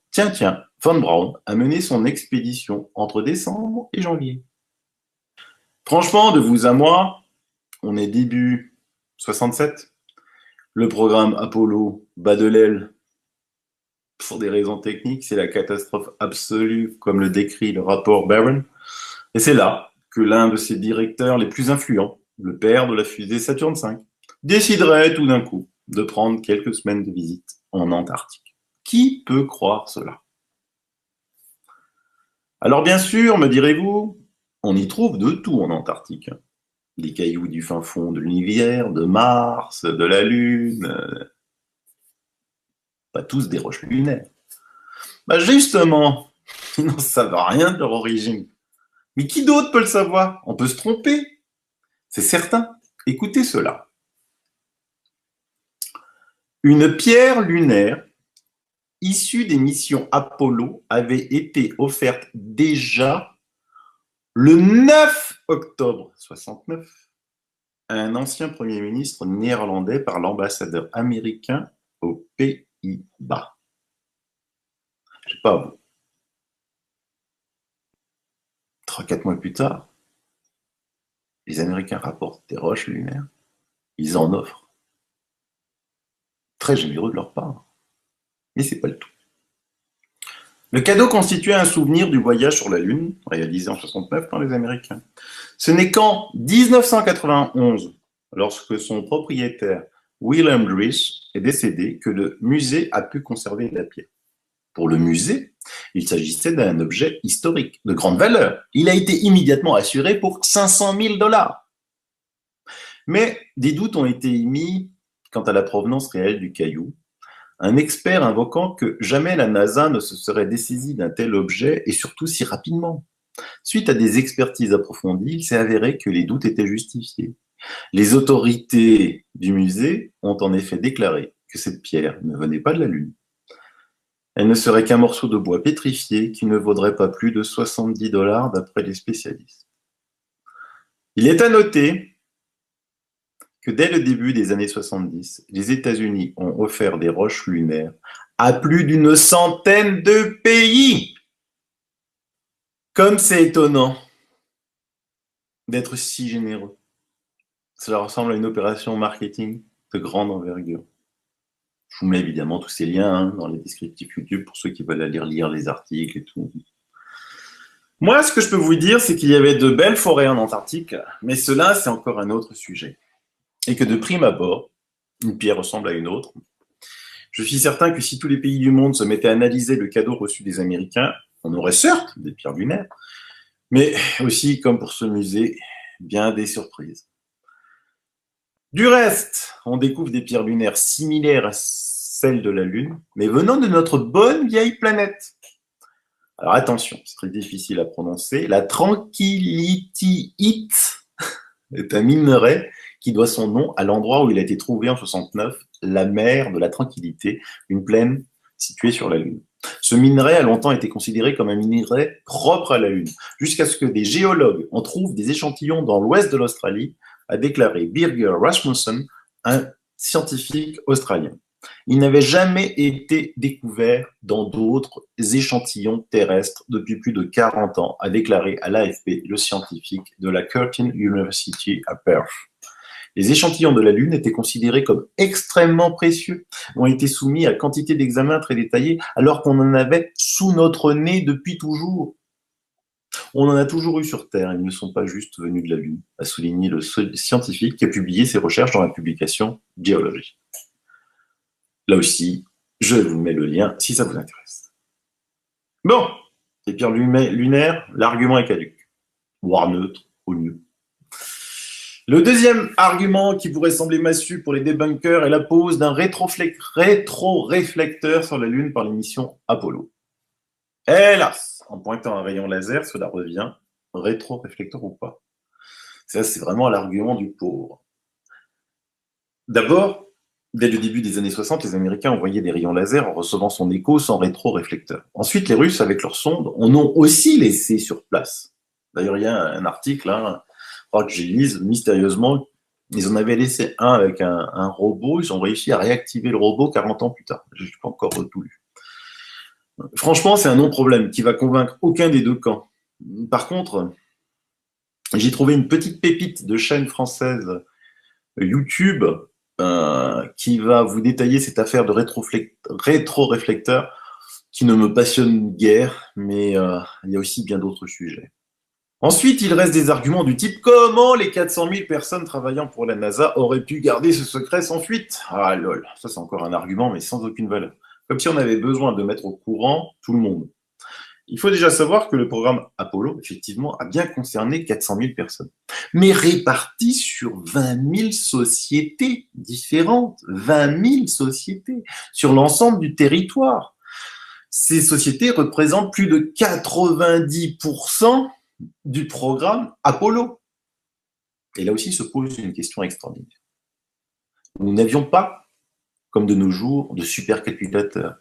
von Braun a mené son expédition entre décembre et janvier. Franchement, de vous à moi, on est début 67. Le programme Apollo bat de l'aile pour des raisons techniques, c'est la catastrophe absolue, comme le décrit le rapport Barron. Et c'est là que l'un de ses directeurs les plus influents, le père de la fusée Saturne V, déciderait tout d'un coup de prendre quelques semaines de visite en Antarctique. Qui peut croire cela? Alors bien sûr, me direz-vous, on y trouve de tout en Antarctique. Des cailloux du fin fond de l'univers, de Mars, de la Lune, pas tous des roches lunaires. Bah justement, ils n'en savent rien de leur origine. Mais qui d'autre peut le savoir? On peut se tromper, c'est certain. Écoutez cela. Une pierre lunaire issue des missions Apollo avait été offerte déjà le 9 octobre 69 à un ancien Premier ministre néerlandais par l'ambassadeur américain aux Pays-Bas. Je sais pas vous. 3-4 mois plus tard, les Américains rapportent des roches lunaires. Ils en offrent. Très généreux de leur part. Mais c'est pas le tout. Le cadeau constituait un souvenir du voyage sur la Lune, réalisé en 69 par les Américains. Ce n'est qu'en 1991, lorsque son propriétaire, Wilhelm Dries, est décédé, que le musée a pu conserver la pierre. Pour le musée, il s'agissait d'un objet historique de grande valeur. Il a été immédiatement assuré pour 500 000 $. Mais des doutes ont été émis quant à la provenance réelle du caillou, un expert invoquant que jamais la NASA ne se serait dessaisie d'un tel objet et surtout si rapidement. Suite à des expertises approfondies, il s'est avéré que les doutes étaient justifiés. Les autorités du musée ont en effet déclaré que cette pierre ne venait pas de la Lune. Elle ne serait qu'un morceau de bois pétrifié qui ne vaudrait pas plus de 70 $ d'après les spécialistes. Il est à noter que dès le début des années 70, les États-Unis ont offert des roches lunaires à plus d'une centaine de pays. Comme c'est étonnant d'être si généreux. Cela ressemble à une opération marketing de grande envergure. Je vous mets évidemment tous ces liens dans les descriptifs YouTube pour ceux qui veulent aller lire les articles et tout. Moi, ce que je peux vous dire, c'est qu'il y avait de belles forêts en Antarctique, mais cela, c'est encore un autre sujet. Et que de prime abord, une pierre ressemble à une autre. Je suis certain que si tous les pays du monde se mettaient à analyser le cadeau reçu des Américains, on aurait certes des pierres lunaires, mais aussi, comme pour ce musée, bien des surprises. Du reste, on découvre des pierres lunaires similaires à celles de la Lune, mais venant de notre bonne vieille planète. Alors attention, c'est très difficile à prononcer. La tranquillitite est un minerai qui doit son nom à l'endroit où il a été trouvé en 69, la mer de la Tranquillité, une plaine située sur la Lune. Ce minerai a longtemps été considéré comme un minerai propre à la Lune, jusqu'à ce que des géologues en trouvent des échantillons dans l'ouest de l'Australie, a déclaré Birger Rasmussen, un scientifique australien. Il n'avait jamais été découvert dans d'autres échantillons terrestres depuis plus de 40 ans, a déclaré à l'AFP le scientifique de la Curtin University à Perth. Les échantillons de la Lune étaient considérés comme extrêmement précieux, ont été soumis à quantité d'examens très détaillés, alors qu'on en avait sous notre nez depuis toujours. On en a toujours eu sur Terre, ils ne sont pas juste venus de la Lune, a souligné le scientifique qui a publié ses recherches dans la publication Geology. Là aussi, je vous mets le lien si ça vous intéresse. Bon, les pierres lunaires, l'argument est caduc, voire neutre, au mieux. Le deuxième argument qui pourrait sembler massue pour les débunkers est la pose d'un rétroréflecteur sur la Lune par les missions Apollo. Hélas, en pointant un rayon laser, cela revient, rétroréflecteur ou pas. Ça, c'est vraiment l'argument du pauvre. D'abord, dès le début des années 60, les Américains envoyaient des rayons laser en recevant son écho sans rétroréflecteur. Ensuite, les Russes, avec leurs sondes, en ont aussi laissé sur place. D'ailleurs, il y a un article, je crois que j'ai lu, mystérieusement, ils en avaient laissé un avec un robot, ils ont réussi à réactiver le robot 40 ans plus tard. Je n'ai pas encore tout lu. Franchement, c'est un non-problème qui va convaincre aucun des deux camps. Par contre, j'ai trouvé une petite pépite de chaîne française YouTube qui va vous détailler cette affaire de rétroréflecteur qui ne me passionne guère, mais il y a aussi bien d'autres sujets. Ensuite, il reste des arguments du type « Comment les 400 000 personnes travaillant pour la NASA auraient pu garder ce secret sans fuite ?» Ah lol, ça c'est encore un argument, mais sans aucune valeur. Comme si on avait besoin de mettre au courant tout le monde. Il faut déjà savoir que le programme Apollo, effectivement, a bien concerné 400 000 personnes, mais réparties sur 20 000 sociétés différentes, 20 000 sociétés, sur l'ensemble du territoire. Ces sociétés représentent plus de 90% du programme Apollo. Et là aussi se pose une question extraordinaire. Nous n'avions pas, comme de nos jours, de supercalculateurs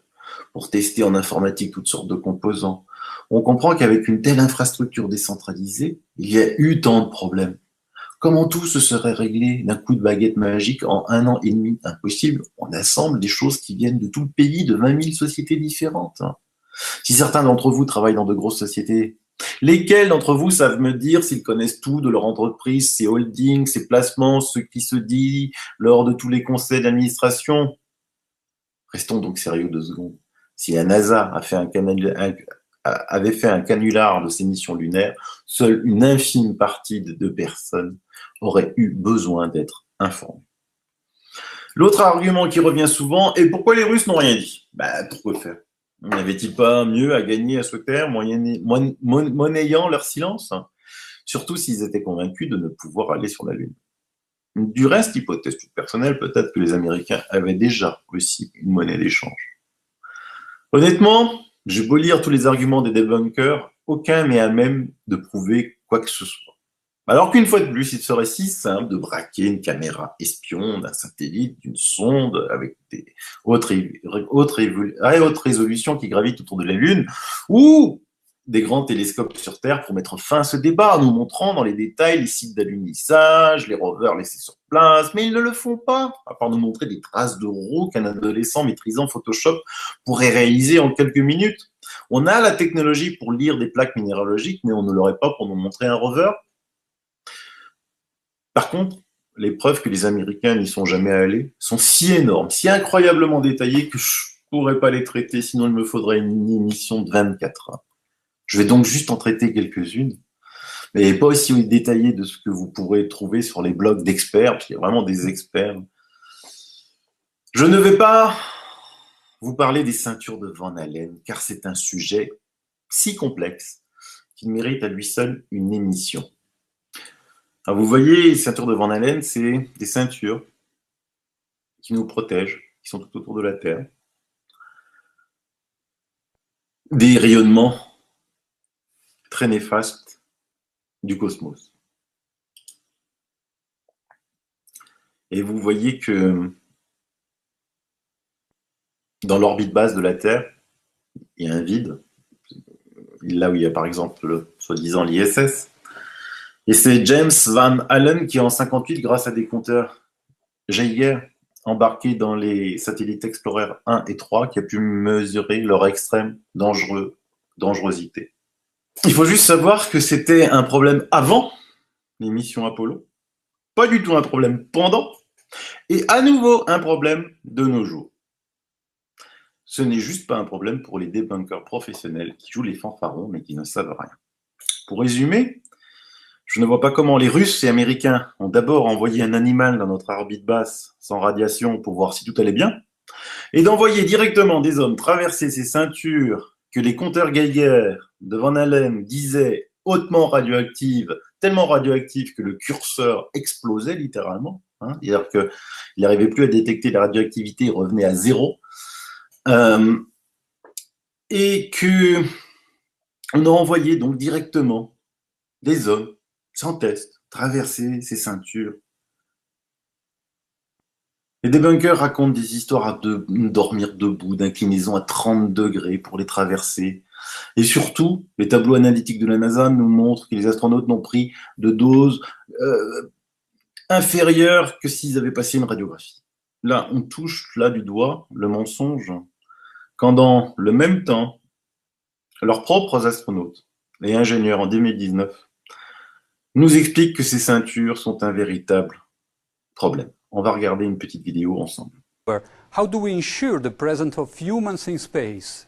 pour tester en informatique toutes sortes de composants. On comprend qu'avec une telle infrastructure décentralisée, il y a eu tant de problèmes. Comment tout se serait réglé d'un coup de baguette magique en 1 an et demi? Impossible. On assemble des choses qui viennent de tout le pays, de 20 000 sociétés différentes. Si certains d'entre vous travaillent dans de grosses sociétés, lesquels d'entre vous savent me dire s'ils connaissent tout de leur entreprise, ses holdings, ses placements, ce qui se dit lors de tous les conseils d'administration? Restons donc sérieux 2 secondes. Si la NASA avait fait un canular de ses missions lunaires, seule une infime partie de personnes aurait eu besoin d'être informées. L'autre argument qui revient souvent est pourquoi les Russes n'ont rien dit? Pourquoi faire? N'avaient-ils pas mieux à gagner à ce terme, monnayant leur silence? Surtout s'ils étaient convaincus de ne pouvoir aller sur la Lune. Du reste, hypothèse toute personnelle, peut-être que les Américains avaient déjà aussi une monnaie d'échange. Honnêtement, j'ai beau lire tous les arguments des débunkers, aucun n'est à même de prouver quoi que ce soit. Alors qu'une fois de plus, il serait si simple de braquer une caméra espion d'un satellite, d'une sonde avec des haute résolution qui gravitent autour de la Lune, ou des grands télescopes sur Terre pour mettre fin à ce débat en nous montrant dans les détails les sites d'alunissage, les rovers laissés sur place, mais ils ne le font pas, à part nous montrer des traces de roues qu'un adolescent maîtrisant Photoshop pourrait réaliser en quelques minutes. On a la technologie pour lire des plaques minéralogiques, mais on ne l'aurait pas pour nous montrer un rover. Par contre, les preuves que les Américains n'y sont jamais allés sont si énormes, si incroyablement détaillées que je ne pourrais pas les traiter, sinon il me faudrait une émission de 24 heures. Je vais donc juste en traiter quelques-unes, mais pas aussi détaillées de ce que vous pourrez trouver sur les blogs d'experts, parce qu'il y a vraiment des experts. Je ne vais pas vous parler des ceintures de Van Allen, car c'est un sujet si complexe qu'il mérite à lui seul une émission. Alors vous voyez, les ceintures de Van Allen, c'est des ceintures qui nous protègent, qui sont tout autour de la Terre. Des rayonnements très néfastes du cosmos. Et vous voyez que dans l'orbite basse de la Terre, il y a un vide, là où il y a par exemple, soi-disant, l'ISS. Et c'est James Van Allen qui, en 1958, grâce à des compteurs Geiger embarqués dans les satellites Explorer 1 et 3, qui a pu mesurer leur extrême dangerosité. Il faut juste savoir que c'était un problème avant les missions Apollo, pas du tout un problème pendant, et à nouveau un problème de nos jours. Ce n'est juste pas un problème pour les débunkers professionnels qui jouent les fanfarons mais qui ne savent rien. Pour résumer, je ne vois pas comment les Russes et Américains ont d'abord envoyé un animal dans notre orbite basse sans radiation pour voir si tout allait bien, et d'envoyer directement des hommes traverser ces ceintures que les compteurs Geiger de Van Allen disaient hautement radioactives, tellement radioactives que le curseur explosait littéralement, c'est-à-dire qu'il n'arrivait plus à détecter la radioactivité, il revenait à 0, et qu'on a envoyé donc directement des hommes sans test, traverser ces ceintures. Les débunkers racontent des histoires à dormir debout, d'inclinaison à 30 degrés pour les traverser. Et surtout, les tableaux analytiques de la NASA nous montrent que les astronautes n'ont pris de doses inférieures que s'ils avaient passé une radiographie. Là, on touche là du doigt le mensonge, quand dans le même temps, leurs propres astronautes et ingénieurs en 2019 nous expliquent que ces ceintures sont un véritable problème. On va regarder une petite vidéo ensemble. How do we ensure the presence of humans in space?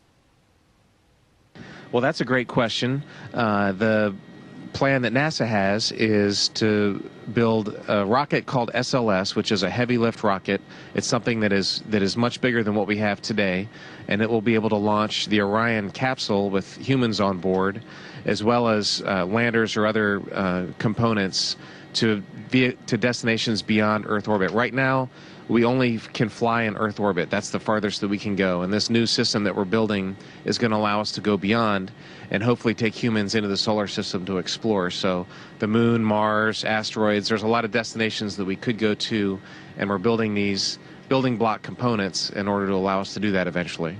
Well, that's a great question. The plan that NASA has is to build a rocket called SLS, which is a heavy lift rocket. It's something that is much bigger than what we have today, and it will be able to launch the Orion capsule with humans on board, as well as landers or other components to destinations beyond Earth orbit. Right now, we only can fly in Earth orbit. That's the farthest that we can go. And this new system that we're building is going to allow us to go beyond and hopefully take humans into the solar system to explore. So the moon, Mars, asteroids, there's a lot of destinations that we could go to, and we're building these building block components in order to allow us to do that eventually.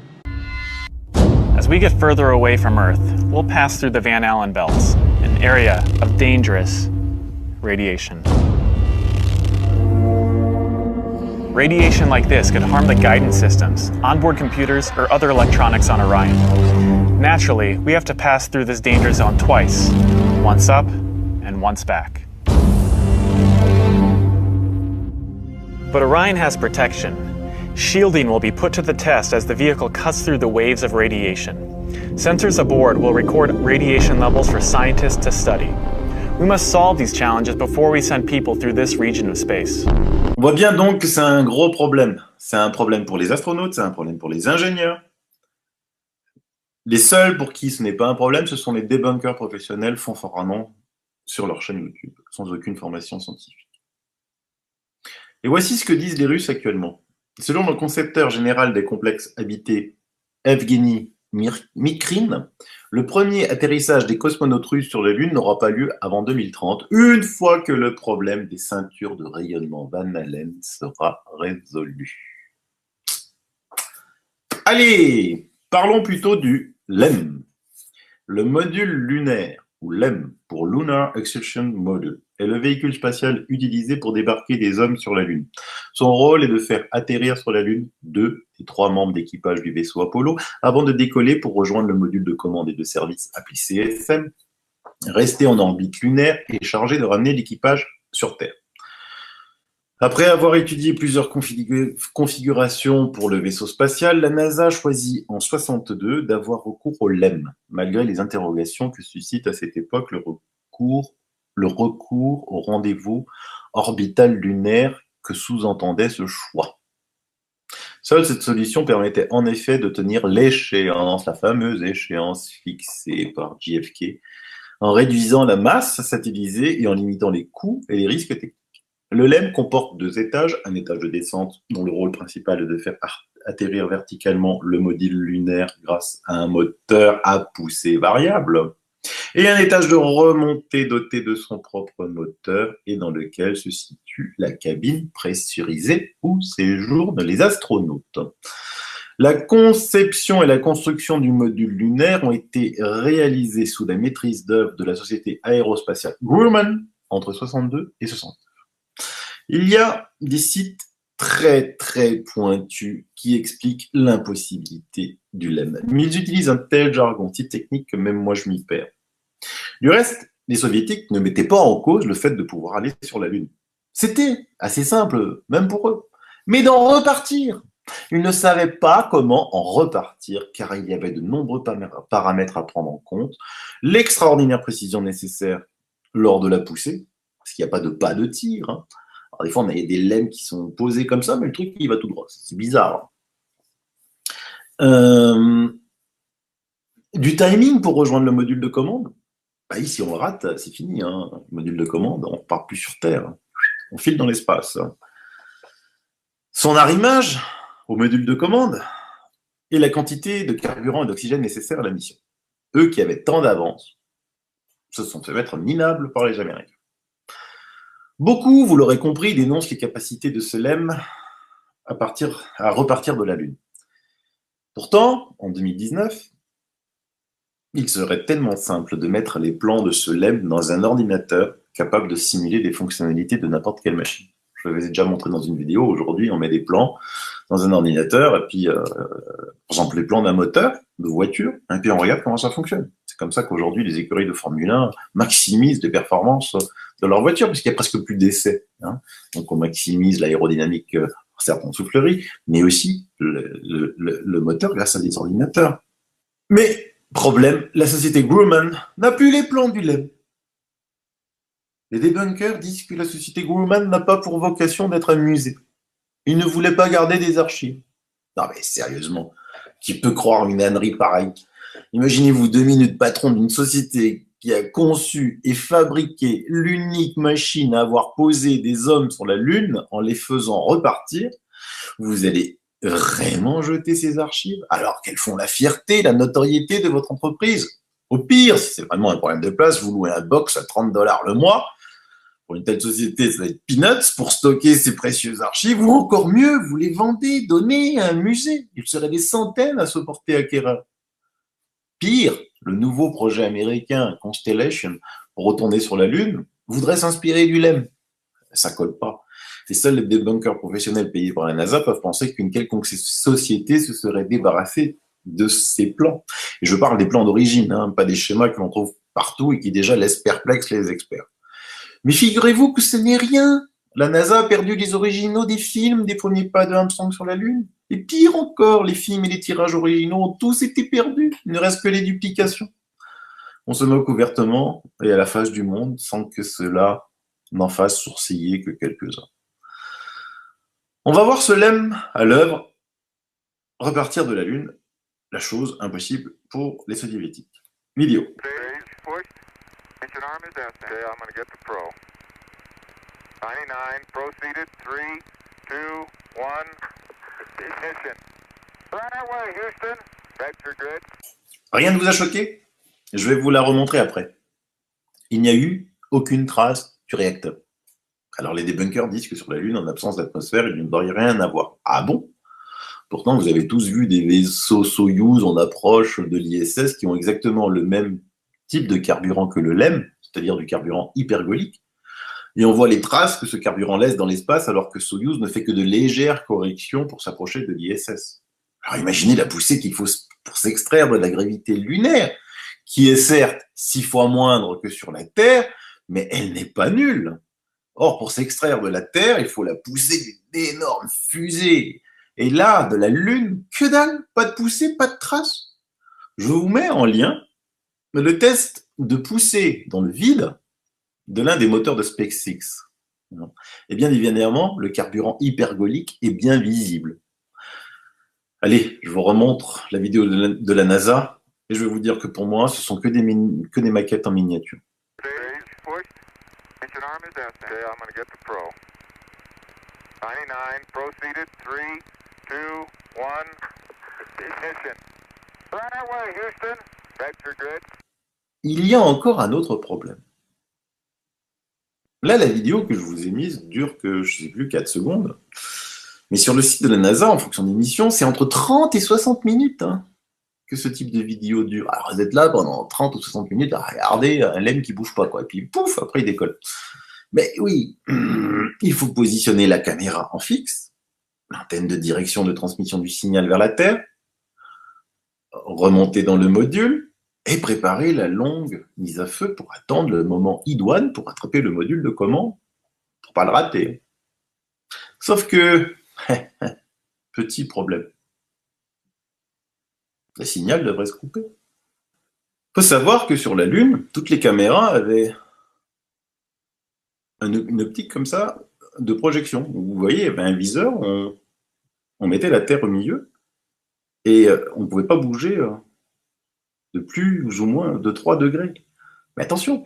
As we get further away from Earth, we'll pass through the Van Allen belts, an area of dangerous radiation. Radiation like this could harm the guidance systems, onboard computers, or other electronics on Orion. Naturally, we have to pass through this danger zone twice, once up and once back. But Orion has protection. Shielding will be put to the test as the vehicle cuts through the waves of radiation. Sensors aboard will record radiation levels for scientists to study. We must solve these challenges before we send people through this region of space. On voit bien donc que c'est un gros problème. C'est un problème pour les astronautes, c'est un problème pour les ingénieurs. Les seuls pour qui ce n'est pas un problème, ce sont les débunkers professionnels fanfaronnant sur leur chaîne YouTube, sans aucune formation scientifique. Et voici ce que disent les Russes actuellement. Selon le concepteur général des complexes habités, Evgeny Mikrin, le premier atterrissage des cosmonautes russes sur la Lune n'aura pas lieu avant 2030, une fois que le problème des ceintures de rayonnement Van Allen sera résolu. Allez, parlons plutôt du LEM. Le module lunaire, ou LEM pour Lunar Excursion Module, est le véhicule spatial utilisé pour débarquer des hommes sur la Lune. Son rôle est de faire atterrir sur la Lune 2 des 3 membres d'équipage du vaisseau Apollo avant de décoller pour rejoindre le module de commande et de service appelé CSM, resté en orbite lunaire et chargé de ramener l'équipage sur Terre. Après avoir étudié plusieurs configurations pour le vaisseau spatial, la NASA choisit en 1962 d'avoir recours au LEM, malgré les interrogations que suscite à cette époque le recours au rendez-vous orbital lunaire que sous-entendait ce choix. Seule cette solution permettait en effet de tenir l'échéance, la fameuse échéance fixée par JFK, en réduisant la masse satellisée et en limitant les coûts et les risques techniques. Le LEM comporte 2 étages, un étage de descente dont le rôle principal est de faire atterrir verticalement le module lunaire grâce à un moteur à poussée variable, et un étage de remontée doté de son propre moteur et dans lequel se situe la cabine pressurisée où séjournent les astronautes. La conception et la construction du module lunaire ont été réalisées sous la maîtrise d'œuvre de la société aérospatiale Grumman entre 1962 et 1969. Il y a des sites très pointus qui expliquent l'impossibilité du LEM. Mais ils utilisent un tel jargon si technique que même moi je m'y perds. Du reste, les soviétiques ne mettaient pas en cause le fait de pouvoir aller sur la Lune. C'était assez simple, même pour eux. Mais d'en repartir, ils ne savaient pas comment en repartir, car il y avait de nombreux paramètres à prendre en compte, l'extraordinaire précision nécessaire lors de la poussée, parce qu'il n'y a pas de pas de tir, hein. Alors, des fois, on a des lemmes qui sont posés comme ça, mais le truc, il va tout droit. C'est bizarre. Du timing pour rejoindre le module de commande. Bah, si on rate, c'est fini. Hein. Le module de commande, on ne repart plus sur Terre. On file dans l'espace. Son arrimage au module de commande et la quantité de carburant et d'oxygène nécessaire à la mission. Eux qui avaient tant d'avance se sont fait mettre minables par les Américains. Beaucoup, vous l'aurez compris, dénoncent les capacités de ce LEM à repartir de la Lune. Pourtant, en 2019, il serait tellement simple de mettre les plans de ce LEM dans un ordinateur capable de simuler des fonctionnalités de n'importe quelle machine. Je vous l'avais déjà montré dans une vidéo. Aujourd'hui, on met des plans dans un ordinateur et puis, par exemple, les plans d'un moteur de voiture, et puis on regarde comment ça fonctionne. C'est comme ça qu'aujourd'hui, les écuries de Formule 1 maximisent les performances de leur voiture, puisqu'il n'y a presque plus d'essais. Hein. Donc, on maximise l'aérodynamique, certes en soufflerie, mais aussi le moteur grâce à des ordinateurs. Mais, problème, la société Grumman n'a plus les plans du LEM. Les débunkers disent que la société Grumman n'a pas pour vocation d'être un musée. Ils ne voulaient pas garder des archives. Non mais sérieusement, qui peut croire une ânerie pareille? Imaginez-vous 2 minutes patron d'une société qui a conçu et fabriqué l'unique machine à avoir posé des hommes sur la Lune en les faisant repartir. Vous allez vraiment jeter ces archives alors qu'elles font la fierté, la notoriété de votre entreprise? Au pire, si c'est vraiment un problème de place, vous louez un box à $30 le mois. Pour une telle société, ça va être peanuts pour stocker ces précieuses archives, ou encore mieux, vous les vendez, donnez à un musée. Il serait des centaines à se porter acquéreur. Pire, le nouveau projet américain Constellation pour retourner sur la Lune voudrait s'inspirer du LEM. Ça colle pas. Et seuls les débunkers professionnels payés par la NASA peuvent penser qu'une quelconque société se serait débarrassée de ces plans. Et je parle des plans d'origine, hein, pas des schémas que l'on trouve partout et qui déjà laissent perplexes les experts. Mais figurez-vous que ce n'est rien. La NASA a perdu les originaux des films des premiers pas de Armstrong sur la Lune. Et pire encore, les films et les tirages originaux ont tous été perdus. Il ne reste que les duplications. On se moque ouvertement et à la face du monde sans que cela n'en fasse sourciller que quelques-uns. On va voir ce LEM à l'œuvre, repartir de la Lune, la chose impossible pour les soviétiques. Vidéo. Arm is out there. I'm going to get the pro. 99, proceeded, 3, 2, 1, ignition. Right away, Houston. Vector good. Rien ne vous a choqué? Je vais vous la remontrer après. Il n'y a eu aucune trace du réacteur. Alors les débunkers disent que sur la Lune, en absence d'atmosphère, il ne devrait rien avoir. Ah bon? Pourtant, vous avez tous vu des vaisseaux Soyouz en approche de l'ISS qui ont exactement le même type de carburant que le LEM, c'est-à-dire du carburant hypergolique, et on voit les traces que ce carburant laisse dans l'espace alors que Soyouz ne fait que de légères corrections pour s'approcher de l'ISS. Alors imaginez la poussée qu'il faut pour s'extraire de la gravité lunaire, qui est certes 6 fois moindre que sur la Terre, mais elle n'est pas nulle. Or, pour s'extraire de la Terre, il faut la poussée d'une énorme fusée. Et là, de la Lune, que dalle, pas de poussée, pas de traces. Je vous mets en lien le test de poussée dans le vide de l'un des moteurs de SpaceX. Et bien évidemment, le carburant hypergolique est bien visible. Allez, je vous remontre la vidéo de la NASA et je vais vous dire que pour moi, ce sont que des maquettes en miniature. Arm is out there. I'm going to get the pro. 99, proceeded, 3, 2, 1, ignition. Right away, Houston. Vector good. Il y a encore un autre problème. Là, la vidéo que je vous ai mise dure que, je ne sais plus, 4 secondes. Mais sur le site de la NASA, en fonction des missions, c'est entre 30 et 60 minutes hein, que ce type de vidéo dure. Alors, vous êtes là pendant 30 ou 60 minutes à regarder un LEM qui ne bouge pas, quoi. Et puis, pouf, après, il décolle. Mais oui, il faut positionner la caméra en fixe, l'antenne de direction de transmission du signal vers la Terre, remonter dans le module et préparer la longue mise à feu pour attendre le moment idoine pour attraper le module de commande, pour pas le rater. Sauf que, petit problème, le signal devrait se couper. Il faut savoir que sur la Lune, toutes les caméras avaient une optique comme ça de projection. Vous voyez, il y avait un viseur, on mettait la Terre au milieu et on ne pouvait pas bouger de plus ou moins de 3 degrés. Mais attention,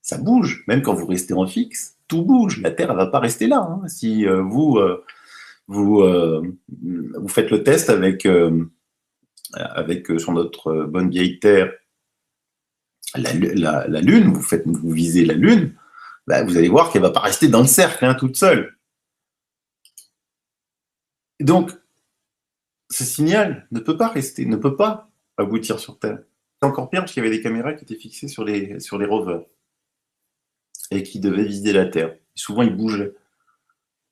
ça bouge, même quand vous restez en fixe, tout bouge. La Terre ne va pas rester là. Hein. Si vous faites le test avec sur notre bonne vieille Terre, la Lune, vous visez la Lune, bah, vous allez voir qu'elle ne va pas rester dans le cercle hein, toute seule. Et donc, ce signal ne peut pas rester, ne peut pas aboutir sur Terre. C'est encore pire parce qu'il y avait des caméras qui étaient fixées sur les rovers et qui devaient viser la Terre. Et souvent, ils bougeaient.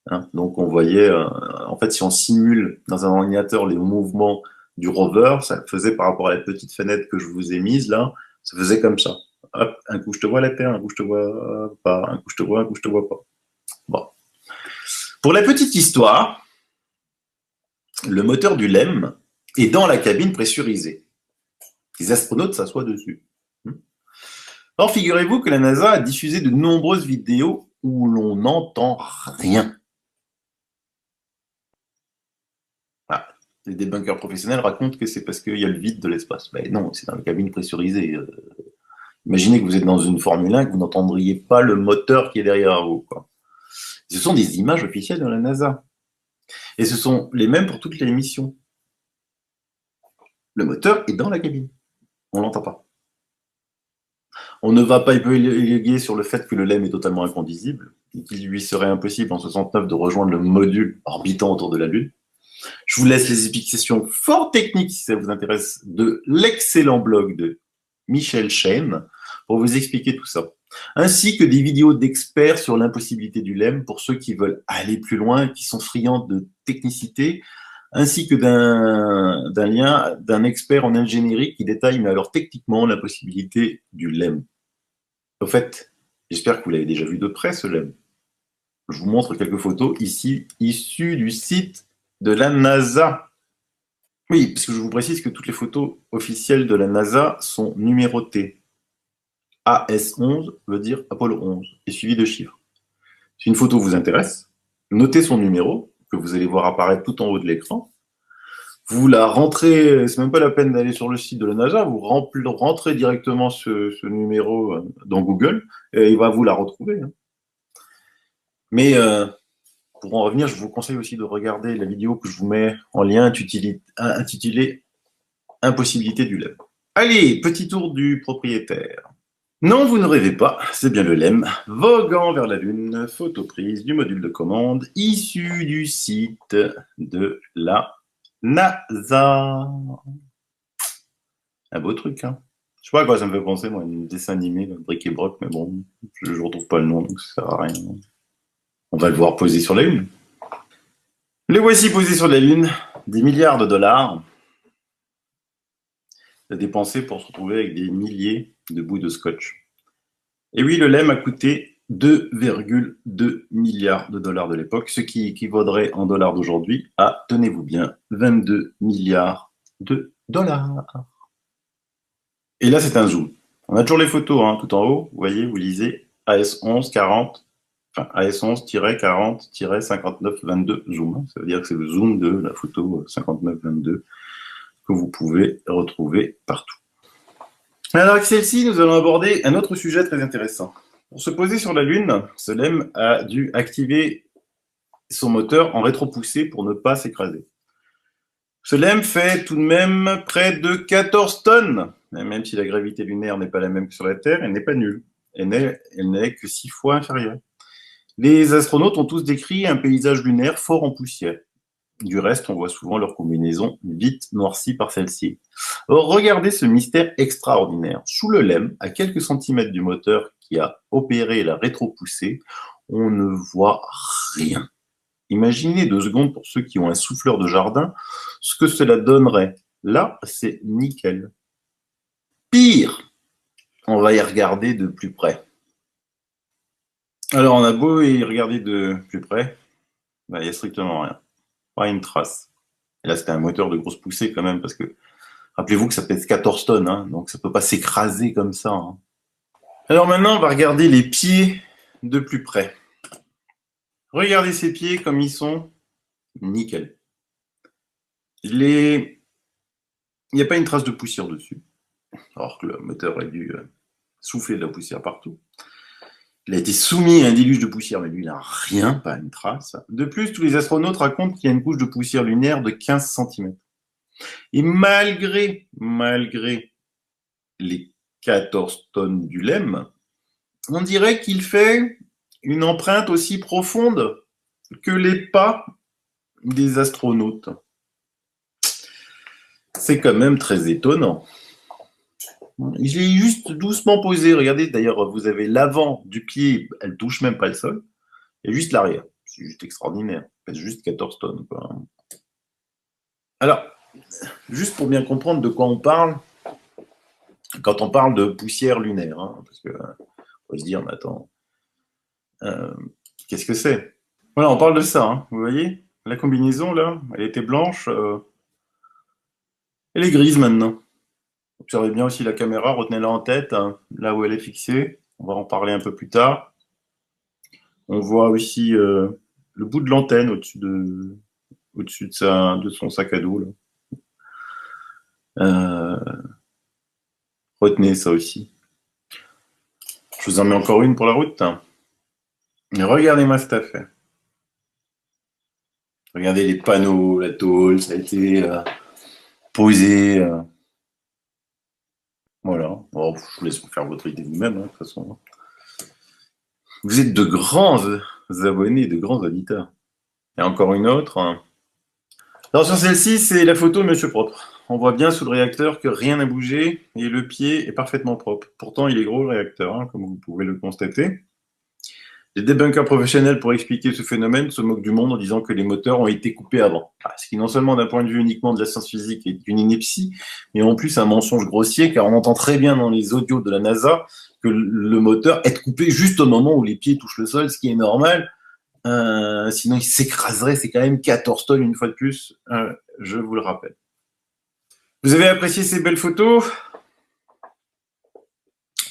Hein, donc, on voyait, en fait, si on simule dans un ordinateur les mouvements du rover, ça faisait par rapport à la petite fenêtre que je vous ai mise là, ça faisait comme ça. Hop, un coup je te vois la Terre, un coup je te vois pas, un coup je te vois, un coup je te vois pas. Bon. Pour la petite histoire, le moteur du LEM est dans la cabine pressurisée. Les astronautes s'assoient dessus. Or, figurez-vous que la NASA a diffusé de nombreuses vidéos où l'on n'entend rien. Ah, les débunkers professionnels racontent que c'est parce qu'il y a le vide de l'espace. Ben non, c'est dans la cabine pressurisée. Imaginez que vous êtes dans une Formule 1 que vous n'entendriez pas le moteur qui est derrière vous, quoi. Ce sont des images officielles de la NASA. Et ce sont les mêmes pour toutes les missions. Le moteur est dans la cabine. On ne l'entend pas. On ne va pas éléguer sur le fait que le LEM est totalement incondisible et qu'il lui serait impossible en 69 de rejoindre le module orbitant autour de la Lune. Je vous laisse les explications fort techniques, si ça vous intéresse, de l'excellent blog de Michel Chêne pour vous expliquer tout ça. Ainsi que des vidéos d'experts sur l'impossibilité du LEM pour ceux qui veulent aller plus loin, qui sont friands de technicité, ainsi que d'un lien d'un expert en ingénierie qui détaille, mais alors techniquement, l'impossibilité du LEM. Au fait, j'espère que vous l'avez déjà vu de près, ce LEM. Je vous montre quelques photos ici, issues du site de la NASA. Oui, parce que je vous précise que toutes les photos officielles de la NASA sont numérotées. AS11 veut dire Apollo 11, et suivi de chiffres. Si une photo vous intéresse, notez son numéro, que vous allez voir apparaître tout en haut de l'écran. Vous la rentrez, c'est même pas la peine d'aller sur le site de la NASA, vous rentrez directement ce numéro dans Google, et il va vous la retrouver. Mais pour en revenir, je vous conseille aussi de regarder la vidéo que je vous mets en lien intitulée « Impossibilité du LEM ». Allez, petit tour du propriétaire. Non, vous ne rêvez pas, c'est bien le LEM, voguant vers la Lune, photo prise du module de commande issu du site de la NASA. Un beau truc, hein. Je sais pas à quoi ça me fait penser, moi, un dessin animé, Brick et Broc, mais bon, je ne retrouve pas le nom, donc ça sert à rien. On va le voir poser sur la Lune. Le voici posé sur la Lune, des milliards de dollars à dépenser pour se retrouver avec des milliers de bouts de scotch. Et oui, le LEM a coûté 2,2 milliards de dollars de l'époque, ce qui équivaudrait en dollars d'aujourd'hui à, tenez-vous bien, 22 milliards de dollars. Et là, c'est un zoom. On a toujours les photos, hein, tout en haut. Vous voyez, vous lisez AS11 40, enfin AS11-40-5922 zoom. Ça veut dire que c'est le zoom de la photo 5922 que vous pouvez retrouver partout. Alors avec celle-ci, nous allons aborder un autre sujet très intéressant. Pour se poser sur la Lune, ce LEM a dû activer son moteur en rétropoussé pour ne pas s'écraser. Ce LEM fait tout de même près de 14 tonnes. Même si la gravité lunaire n'est pas la même que sur la Terre, elle n'est pas nulle. Elle n'est que 6 fois inférieure. Les astronautes ont tous décrit un paysage lunaire fort en poussière. Du reste, on voit souvent leur combinaison vite noircie par celle-ci. Or, regardez ce mystère extraordinaire. Sous le LEM, à quelques centimètres du moteur qui a opéré la rétropoussée, on ne voit rien. Imaginez 2 secondes pour ceux qui ont un souffleur de jardin, ce que cela donnerait. Là, c'est nickel. Pire, on va y regarder de plus près. Alors, on a beau y regarder de plus près, il n'y a strictement rien. Pas une trace. Et là, c'était un moteur de grosse poussée quand même, parce que rappelez-vous que ça pèse 14 tonnes, hein, donc ça ne peut pas s'écraser comme ça. Hein. Alors maintenant, on va regarder les pieds de plus près. Regardez ces pieds comme ils sont. Nickel. Il n'y a pas une trace de poussière dessus, alors que le moteur a dû souffler de la poussière partout. Il a été soumis à un déluge de poussière, mais lui, il n'a rien, pas une trace. De plus, tous les astronautes racontent qu'il y a une couche de poussière lunaire de 15 cm. Et malgré les 14 tonnes du LEM, on dirait qu'il fait une empreinte aussi profonde que les pas des astronautes. C'est quand même très étonnant. Je l'ai juste doucement posé. Regardez, d'ailleurs, vous avez l'avant du pied, elle ne touche même pas le sol, et juste l'arrière. C'est juste extraordinaire. Elle pèse juste 14 tonnes. Quoi. Alors, juste pour bien comprendre de quoi on parle, quand on parle de poussière lunaire, hein, parce que on va se dire, mais attends, qu'est-ce que c'est? Voilà, on parle de ça. Hein, vous voyez, la combinaison, là, elle était blanche, elle est grise maintenant. Observez bien aussi la caméra, retenez-la en tête, hein, là où elle est fixée. On va en parler un peu plus tard. On voit aussi le bout de l'antenne au-dessus de son sac à dos. Là. Retenez ça aussi. Je vous en mets encore une pour la route. Hein. Mais regardez-moi cette affaire. Regardez les panneaux, la tôle, ça a été posé. Voilà. Bon, je vous laisse vous faire votre idée vous-même, hein, de toute façon. Vous êtes de grands abonnés, de grands auditeurs. Et encore une autre. Hein. Alors sur celle-ci, c'est la photo de Monsieur Propre. On voit bien sous le réacteur que rien n'a bougé et le pied est parfaitement propre. Pourtant, il est gros le réacteur, hein, comme vous pouvez le constater. Les débunkers professionnels, pour expliquer ce phénomène, se moquent du monde en disant que les moteurs ont été coupés avant. Ce qui, non seulement d'un point de vue uniquement de la science physique, est une ineptie, mais en plus un mensonge grossier, car on entend très bien dans les audios de la NASA que le moteur est coupé juste au moment où les pieds touchent le sol, ce qui est normal. Sinon, il s'écraserait. C'est quand même 14 tonnes une fois de plus, je vous le rappelle. Vous avez apprécié ces belles photos?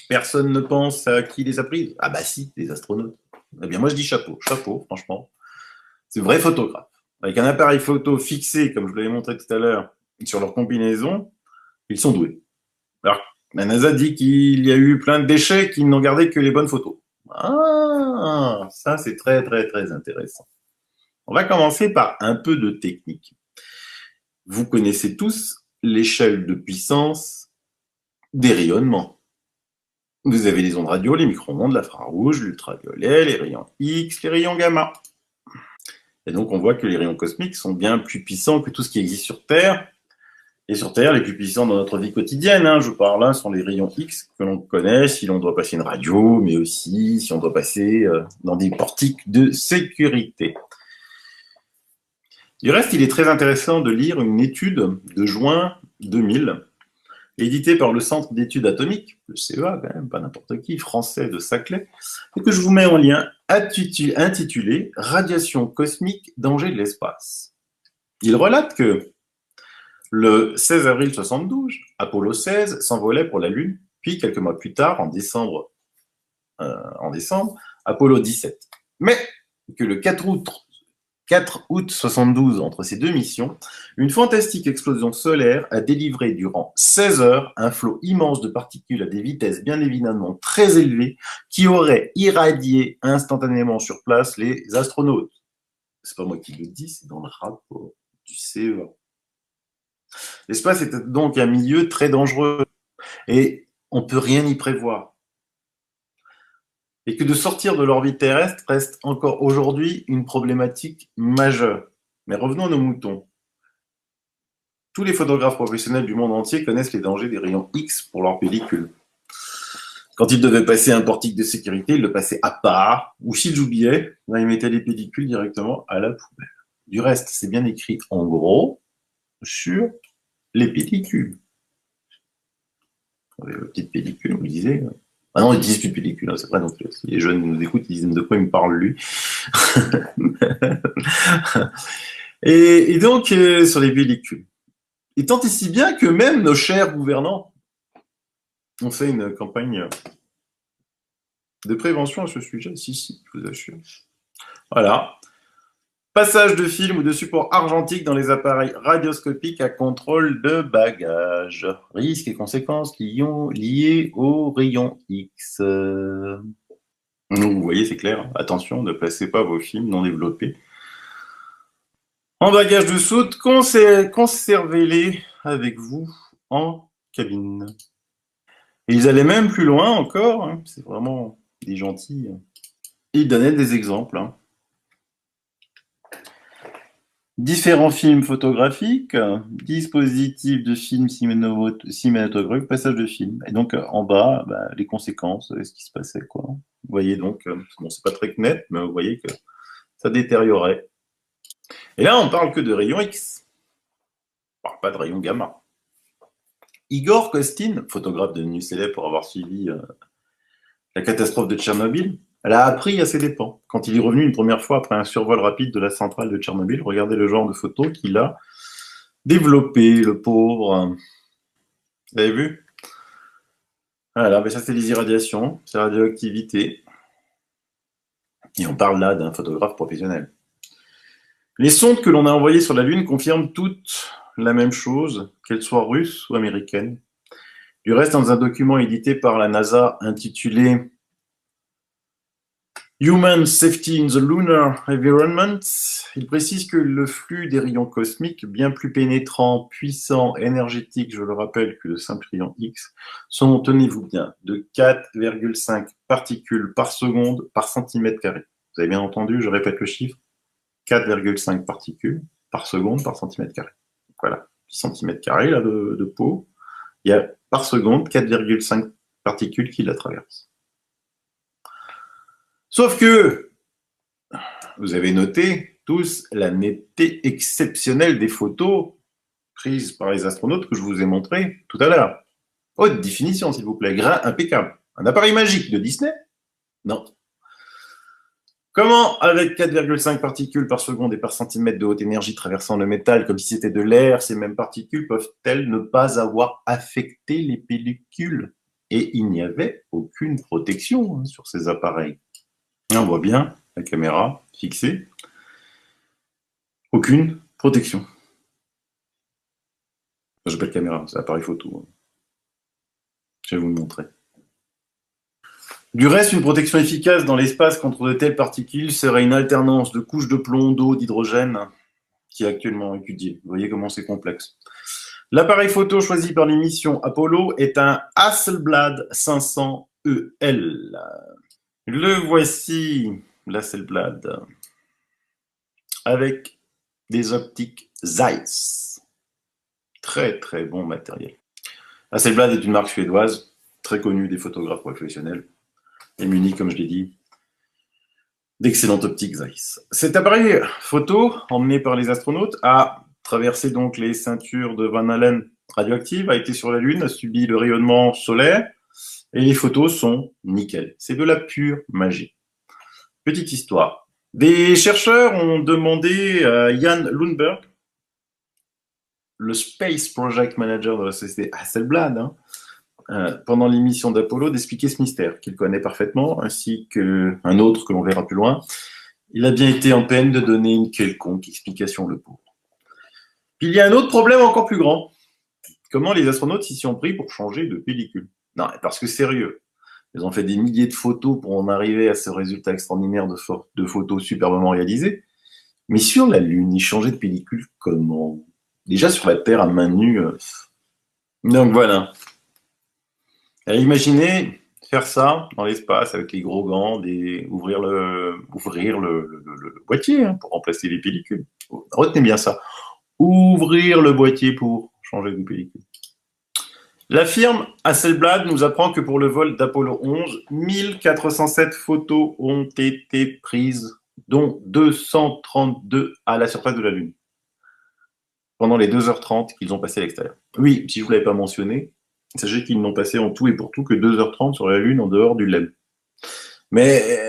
Personne ne pense à qui les a prises? Ah bah si, les astronautes. Eh bien moi je dis chapeau, franchement. C'est vrai photographe. Avec un appareil photo fixé, comme je vous l'avais montré tout à l'heure, sur leur combinaison, ils sont doués. Alors, la NASA dit qu'il y a eu plein de déchets qui n'ont gardé que les bonnes photos. Ah, ça c'est très très très intéressant. On va commencer par un peu de technique. Vous connaissez tous l'échelle de puissance des rayonnements. Vous avez les ondes radio, les micro-ondes, l'infrarouge, l'ultraviolet, les rayons X, les rayons gamma. Et donc on voit que les rayons cosmiques sont bien plus puissants que tout ce qui existe sur Terre. Et sur Terre, les plus puissants dans notre vie quotidienne, hein, je parle là, sont les rayons X que l'on connaît si l'on doit passer une radio, mais aussi si on doit passer dans des portiques de sécurité. Du reste, il est très intéressant de lire une étude de juin 2000, éditée par le Centre d'études atomiques, le CEA, quand même, pas n'importe qui, français de Saclay, et que je vous mets en lien, intitulé « Radiation cosmique, danger de l'espace ». Il relate que le 16 avril 1972, Apollo 16 s'envolait pour la Lune, puis quelques mois plus tard, en décembre, Apollo 17. Mais que le 4 août 1972, entre ces deux missions, une fantastique explosion solaire a délivré durant 16 heures un flot immense de particules à des vitesses bien évidemment très élevées qui auraient irradié instantanément sur place les astronautes. C'est pas moi qui le dis, c'est dans le rapport du CEA. L'espace est donc un milieu très dangereux et on ne peut rien y prévoir. Et que de sortir de l'orbite terrestre reste encore aujourd'hui une problématique majeure. Mais revenons à nos moutons. Tous les photographes professionnels du monde entier connaissent les dangers des rayons X pour leurs pellicules. Quand ils devaient passer un portique de sécurité, ils le passaient à part, ou s'ils oubliaient, ils mettaient les pellicules directement à la poubelle. Du reste, c'est bien écrit en gros sur les pellicules. Les petites pellicules, on disait... Ah non, ils disent plus de pellicule, hein, c'est vrai, donc si les jeunes nous écoutent, ils disent de quoi il me parle lui. et donc, sur les pellicules. Et tant et si bien que même nos chers gouvernants ont fait une campagne de prévention à ce sujet. Si, je vous assure. Voilà. Passage de film ou de support argentique dans les appareils radioscopiques à contrôle de bagages. Risques et conséquences liés aux rayons X. Donc, vous voyez, c'est clair. Attention, ne placez pas vos films non développés en bagage de soute. Conservez-les avec vous en cabine. Et ils allaient même plus loin encore. Hein, c'est vraiment des gentils. Ils donnaient des exemples. Hein. Différents films photographiques, dispositifs de films cinématographiques, passage de film. Et donc, en bas, les conséquences, ce qui se passait, quoi. Vous voyez donc, bon, c'est pas très net, mais vous voyez que ça détériorait. Et là, on parle que de rayons X. On parle pas de rayons gamma. Igor Kostin, photographe devenu célèbre pour avoir suivi la catastrophe de Tchernobyl, elle a appris à ses dépens. Quand il est revenu une première fois après un survol rapide de la centrale de Tchernobyl, regardez le genre de photos qu'il a développé, le pauvre. Vous avez vu? Voilà, mais ça c'est les irradiations, c'est la radioactivité. Et on parle là d'un photographe professionnel. Les sondes que l'on a envoyées sur la Lune confirment toutes la même chose, qu'elles soient russes ou américaines. Du reste, dans un document édité par la NASA intitulé Human Safety in the Lunar Environment, il précise que le flux des rayons cosmiques, bien plus pénétrants, puissants, énergétiques, je le rappelle, que de simples rayons X, sont, tenez-vous bien, de 4,5 particules par seconde par centimètre carré. Vous avez bien entendu, je répète le chiffre, 4,5 particules par seconde par centimètre carré. Voilà, 10 centimètres carrés là, de peau, il y a par seconde 4,5 particules qui la traversent. Sauf que, vous avez noté tous la netteté exceptionnelle des photos prises par les astronautes que je vous ai montrées tout à l'heure. Haute définition, s'il vous plaît, grain impeccable. Un appareil magique de Disney? Non. Comment, avec 4,5 particules par seconde et par centimètre de haute énergie traversant le métal comme si c'était de l'air, ces mêmes particules peuvent-elles ne pas avoir affecté les pellicules? Et il n'y avait aucune protection sur ces appareils. Et on voit bien la caméra fixée. Aucune protection. Je n'ai pas de caméra, c'est l'appareil photo. Je vais vous le montrer. Du reste, une protection efficace dans l'espace contre de telles particules serait une alternance de couches de plomb, d'eau, d'hydrogène qui est actuellement étudiée. Vous voyez comment c'est complexe. L'appareil photo choisi par les missions Apollo est un Hasselblad 500EL. Le voici, l'Hasselblad, avec des optiques Zeiss. Très très bon matériel. Hasselblad est une marque suédoise, très connue des photographes professionnels, et munie, comme je l'ai dit, d'excellentes optiques Zeiss. Cet appareil photo, emmené par les astronautes, a traversé donc les ceintures de Van Allen radioactives, a été sur la Lune, a subi le rayonnement solaire, et les photos sont nickel. C'est de la pure magie. Petite histoire. Des chercheurs ont demandé à Jan Lundberg, le Space Project Manager de la société Hasselblad, pendant l'émission d'Apollo, d'expliquer ce mystère qu'il connaît parfaitement, ainsi qu'un autre que l'on verra plus loin. Il a bien été en peine de donner une quelconque explication, le pauvre. Puis il y a un autre problème encore plus grand. Comment les astronautes s'y sont pris pour changer de pellicule? Non, parce que sérieux, ils ont fait des milliers de photos pour en arriver à ce résultat extraordinaire de photos superbement réalisées. Mais sur la Lune, ils changeaient de pellicule comment? Déjà sur la Terre, à main nue. Donc voilà. Alors, imaginez faire ça dans l'espace avec les gros gants, ouvrir le boîtier pour remplacer les pellicules. Retenez bien ça. Ouvrir le boîtier pour changer de pellicule. La firme Hasselblad nous apprend que pour le vol d'Apollo 11, 1407 photos ont été prises, dont 232 à la surface de la Lune, pendant les 2h30 qu'ils ont passé à l'extérieur. Oui, si je ne vous l'avais pas mentionné, sachez qu'ils n'ont passé en tout et pour tout que 2h30 sur la Lune en dehors du LEM. Mais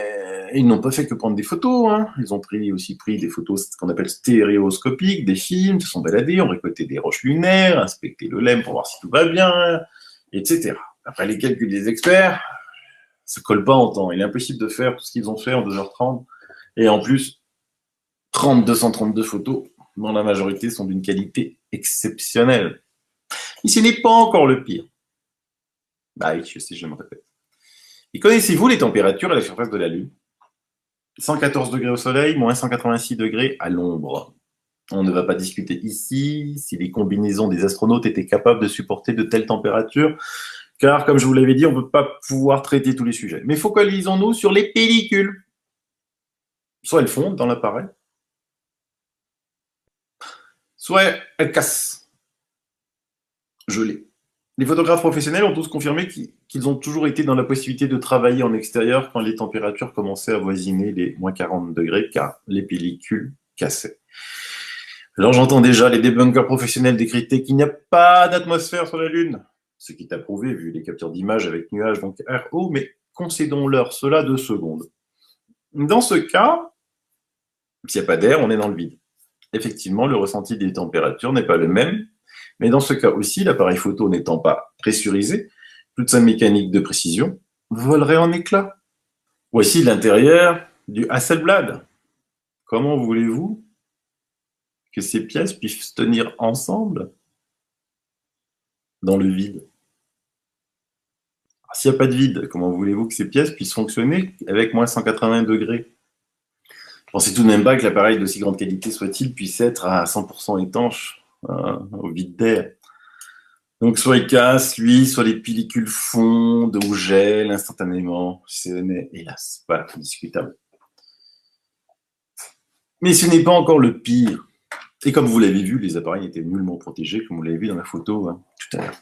ils n'ont pas fait que prendre des photos, Ils ont aussi pris des photos qu'on appelle stéréoscopiques, des films, se sont baladés, ont récolté des roches lunaires, inspecté le LEM pour voir si tout va bien, etc. Après les calculs des experts, ça ne colle pas en temps. Il est impossible de faire tout ce qu'ils ont fait en 2h30. Et en plus, 232 photos, dont la majorité sont d'une qualité exceptionnelle. Et ce n'est pas encore le pire. Bah oui, je sais, je me répète. Et connaissez-vous les températures à la surface de la Lune? 114 degrés au soleil, moins 186 degrés à l'ombre. On ne va pas discuter ici si les combinaisons des astronautes étaient capables de supporter de telles températures, car, comme je vous l'avais dit, on ne peut pas pouvoir traiter tous les sujets. Mais focalisons-nous sur les pellicules. Soit elles fondent dans l'appareil, soit elles cassent. Gelées. Les photographes professionnels ont tous confirmé qu'ils ont toujours été dans la possibilité de travailler en extérieur quand les températures commençaient à avoisiner les moins 40 degrés, car les pellicules cassaient. Alors j'entends déjà les débunkers professionnels décréter qu'il n'y a pas d'atmosphère sur la Lune, ce qui est approuvé vu les captures d'images avec nuages, donc RO, mais concédons-leur cela 2 secondes. Dans ce cas, s'il n'y a pas d'air, on est dans le vide. Effectivement, le ressenti des températures n'est pas le même, mais dans ce cas aussi, l'appareil photo n'étant pas pressurisé, Toute sa mécanique de précision volerait en éclats. Voici l'intérieur du Hasselblad. Comment voulez-vous que ces pièces puissent tenir ensemble dans le vide? S'il n'y a pas de vide, comment voulez-vous que ces pièces puissent fonctionner avec moins 180 degrés? Pensez tout de même pas que l'appareil d'aussi grande qualité soit-il puisse être à 100% étanche au vide d'air. Donc soit il casse, lui, soit les pellicules fondent ou gèlent instantanément. Ce n'est, hélas, pas discutable. Mais ce n'est pas encore le pire. Et comme vous l'avez vu, les appareils étaient nullement protégés, comme vous l'avez vu dans la photo tout à l'heure.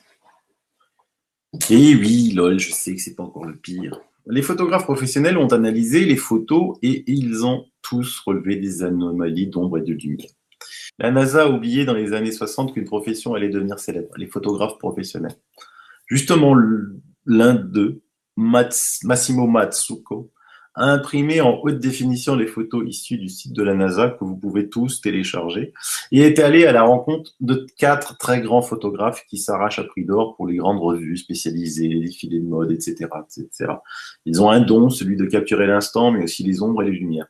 Et oui, lol, je sais que c'est pas encore le pire. Les photographes professionnels ont analysé les photos et ils ont tous relevé des anomalies d'ombre et de lumière. La NASA a oublié dans les années 60 qu'une profession allait devenir célèbre, les photographes professionnels. Justement, l'un d'eux, Massimo Mazzucco, a imprimé en haute définition les photos issues du site de la NASA que vous pouvez tous télécharger et est allé à la rencontre de 4 très grands photographes qui s'arrachent à prix d'or pour les grandes revues spécialisées, les défilés de mode, etc., etc. Ils ont un don, celui de capturer l'instant, mais aussi les ombres et les lumières.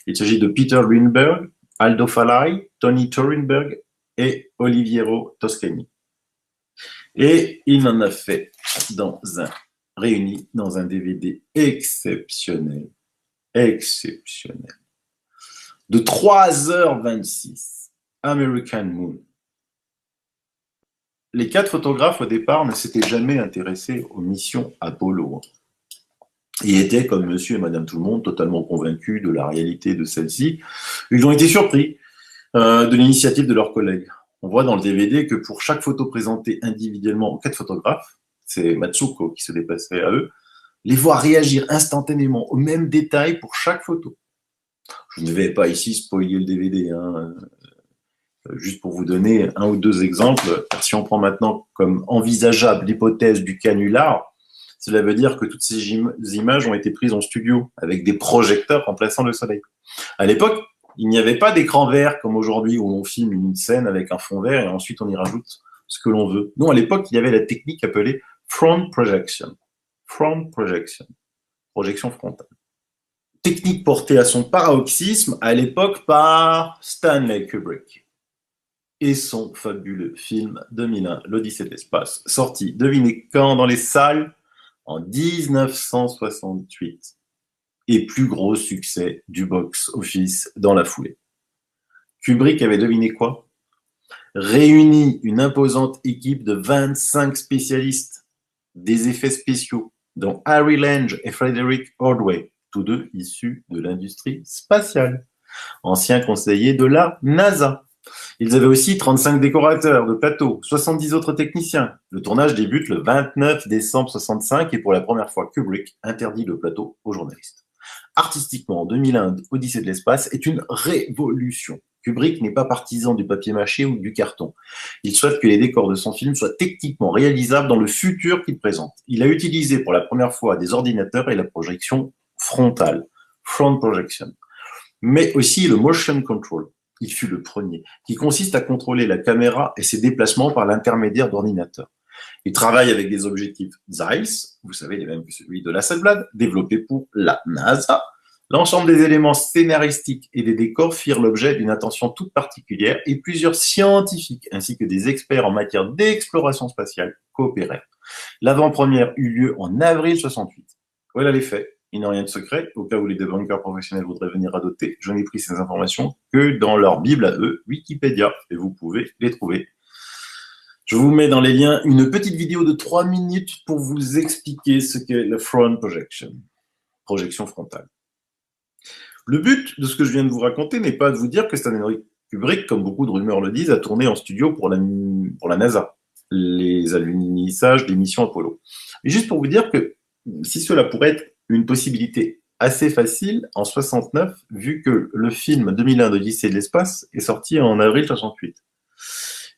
Il s'agit de Peter Lindbergh, Aldo Falai, Tony Thornburg et Oliviero Toscani. Et il en a fait réunis dans un DVD exceptionnel, de 3h26, American Moon. Les 4 photographes au départ ne s'étaient jamais intéressés aux missions Apollo. Ils étaient, comme monsieur et madame tout le monde, totalement convaincus de la réalité de celle-ci. Ils ont été surpris de l'initiative de leurs collègues. On voit dans le DVD que pour chaque photo présentée individuellement aux 4 photographes, c'est Mazzucco qui se déplaçait à eux, les voir réagir instantanément aux mêmes détails pour chaque photo. Je ne vais pas ici spoiler le DVD, juste pour vous donner 1 ou 2 exemples. Si on prend maintenant comme envisageable l'hypothèse du canular, cela veut dire que toutes ces images ont été prises en studio avec des projecteurs remplaçant le soleil. À l'époque, il n'y avait pas d'écran vert comme aujourd'hui où on filme une scène avec un fond vert et ensuite on y rajoute ce que l'on veut. Non, à l'époque, il y avait la technique appelée front projection. Front projection. Projection frontale. Technique portée à son paroxysme à l'époque par Stanley Kubrick et son fabuleux film 2001, l'Odyssée de l'espace, sorti, devinez quand, dans les salles, en 1968. Et plus gros succès du box-office dans la foulée. Kubrick avait deviné quoi? Réuni une imposante équipe de 25 spécialistes des effets spéciaux, dont Harry Lange et Frederick Ordway, tous deux issus de l'industrie spatiale, anciens conseillers de la NASA. Ils avaient aussi 35 décorateurs de plateau, 70 autres techniciens. Le tournage débute le 29 décembre 65 et pour la première fois, Kubrick interdit le plateau aux journalistes. Artistiquement, 2001, Odyssée de l'espace est une révolution. Kubrick n'est pas partisan du papier mâché ou du carton. Il souhaite que les décors de son film soient techniquement réalisables dans le futur qu'il présente. Il a utilisé pour la première fois des ordinateurs et la projection frontale, front projection, mais aussi le motion control. Il fut le premier, qui consiste à contrôler la caméra et ses déplacements par l'intermédiaire d'ordinateurs. Il travaille avec des objectifs Zeiss, vous savez, les mêmes que celui de l'Hasselblad, développé pour la NASA. L'ensemble des éléments scénaristiques et des décors firent l'objet d'une attention toute particulière et plusieurs scientifiques ainsi que des experts en matière d'exploration spatiale coopérèrent. L'avant-première eut lieu en avril 68. Voilà les faits. Il n'y a rien de secret. Au cas où les débunkers professionnels voudraient venir radoter, je n'ai pris ces informations que dans leur Bible à eux, Wikipédia, et vous pouvez les trouver. Je vous mets dans les liens une petite vidéo de 3 minutes pour vous expliquer ce qu'est la front projection, projection frontale. Le but de ce que je viens de vous raconter n'est pas de vous dire que Stanley Kubrick, comme beaucoup de rumeurs le disent, a tourné en studio pour la NASA, les alunissages des missions Apollo. Mais juste pour vous dire que si cela pourrait être une possibilité assez facile en 69, vu que le film 2001 d'Odyssée de l'espace est sorti en avril 68.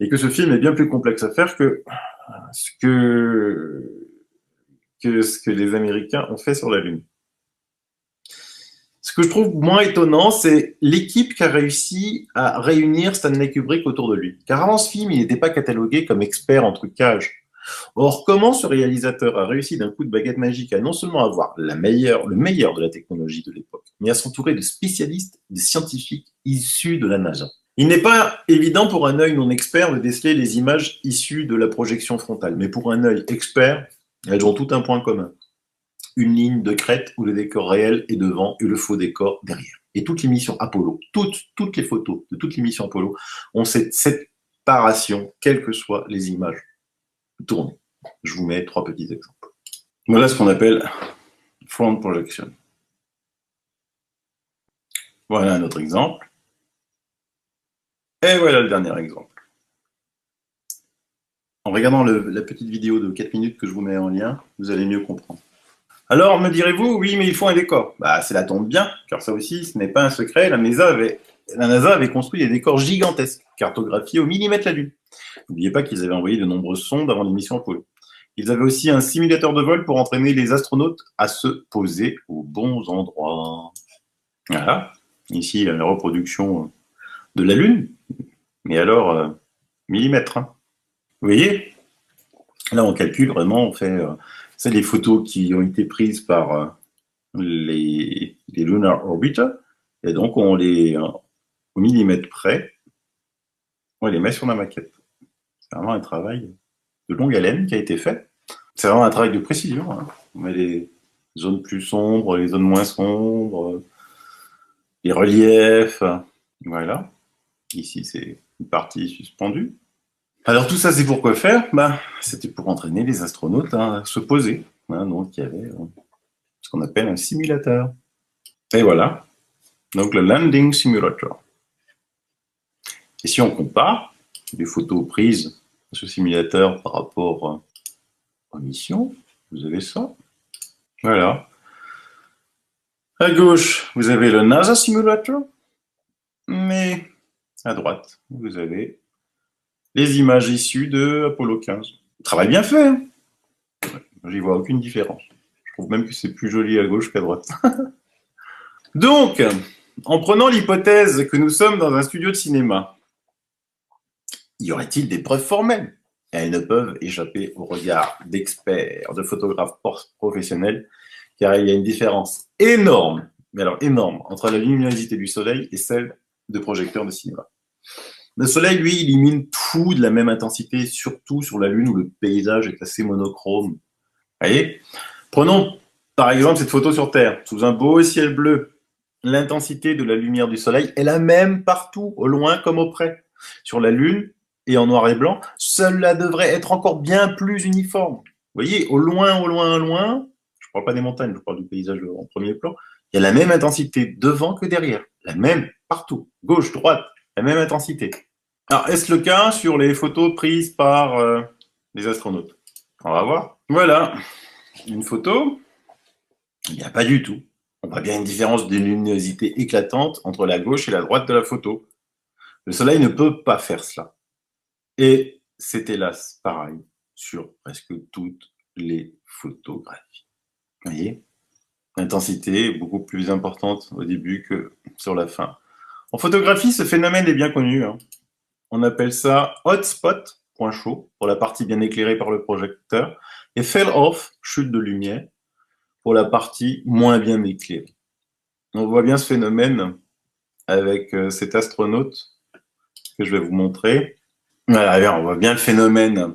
Et que ce film est bien plus complexe à faire que ce que les Américains ont fait sur la Lune. Ce que je trouve moins étonnant, c'est l'équipe qui a réussi à réunir Stanley Kubrick autour de lui. Car avant ce film, il n'était pas catalogué comme expert en trucage. Or, comment ce réalisateur a réussi d'un coup de baguette magique à non seulement avoir le meilleur de la technologie de l'époque, mais à s'entourer de spécialistes, de scientifiques issus de la NASA? Il n'est pas évident pour un œil non expert de déceler les images issues de la projection frontale, mais pour un œil expert, elles ont tout un point commun. Une ligne de crête où le décor réel est devant et le faux décor derrière. Et toutes les missions Apollo, toutes les photos de toutes les missions Apollo ont cette séparation, quelles que soient les images tournées. Je vous mets 3 petits exemples. Voilà ce qu'on appelle front projection. Voilà un autre exemple. Et voilà le dernier exemple. En regardant la petite vidéo de 4 minutes que je vous mets en lien, vous allez mieux comprendre. Alors, me direz-vous, oui, mais il faut un décor. Bah, cela tombe bien, car ça aussi, ce n'est pas un secret. La NASA avait construit des décors gigantesques, cartographiés au millimètre la Lune. N'oubliez pas qu'ils avaient envoyé de nombreuses sondes avant l'émission Apollo. Ils avaient aussi un simulateur de vol pour entraîner les astronautes à se poser aux bons endroits. Voilà. Ici, la reproduction de la Lune. Mais alors, millimètre. Hein. Vous voyez? Là, on calcule vraiment, on fait... c'est les photos qui ont été prises par les Lunar Orbiter. Et donc, on les, au millimètre près, on les met sur la maquette. C'est vraiment un travail de longue haleine qui a été fait. C'est vraiment un travail de précision. Hein. On met les zones plus sombres, les zones moins sombres, les reliefs. Voilà. Ici, c'est une partie suspendue. Alors tout ça, c'est pour quoi faire? C'était pour entraîner les astronautes à se poser. Hein, donc il y avait ce qu'on appelle un simulateur. Et voilà, donc le Landing Simulator. Et si on compare les photos prises à ce simulateur par rapport aux missions, vous avez ça. Voilà. À gauche, vous avez le NASA Simulator. Mais à droite, vous avez les images issues de Apollo 15. Travail bien fait. Hein. J'y vois aucune différence. Je trouve même que c'est plus joli à gauche qu'à droite. Donc, en prenant l'hypothèse que nous sommes dans un studio de cinéma, y aurait-il des preuves formelles? Elles ne peuvent échapper au regard d'experts, de photographes professionnels, car il y a une différence énorme, mais alors énorme, entre la luminosité du soleil et celle de projecteurs de cinéma. Le soleil, lui, illumine tout de la même intensité, surtout sur la Lune où le paysage est assez monochrome. Vous voyez? Prenons par exemple cette photo sur Terre, sous un beau ciel bleu. L'intensité de la lumière du soleil est la même partout, au loin comme au près. Sur la Lune et en noir et blanc, cela devrait être encore bien plus uniforme. Vous voyez, au loin, au loin, au loin, je ne parle pas des montagnes, je parle du paysage en premier plan, il y a la même intensité devant que derrière, la même partout, gauche, droite, la même intensité. Alors, est-ce le cas sur les photos prises par les astronautes? On va voir. Voilà, une photo. Il n'y a pas du tout. On voit bien une différence de luminosité éclatante entre la gauche et la droite de la photo. Le soleil ne peut pas faire cela. Et c'est hélas pareil sur presque toutes les photographies. Vous voyez? L'intensité est beaucoup plus importante au début que sur la fin. En photographie, ce phénomène est bien connu. Hein. On appelle ça hotspot, point chaud, pour la partie bien éclairée par le projecteur, et fell off, chute de lumière, pour la partie moins bien éclairée. On voit bien ce phénomène avec cet astronaute que je vais vous montrer. Voilà, on voit bien le phénomène.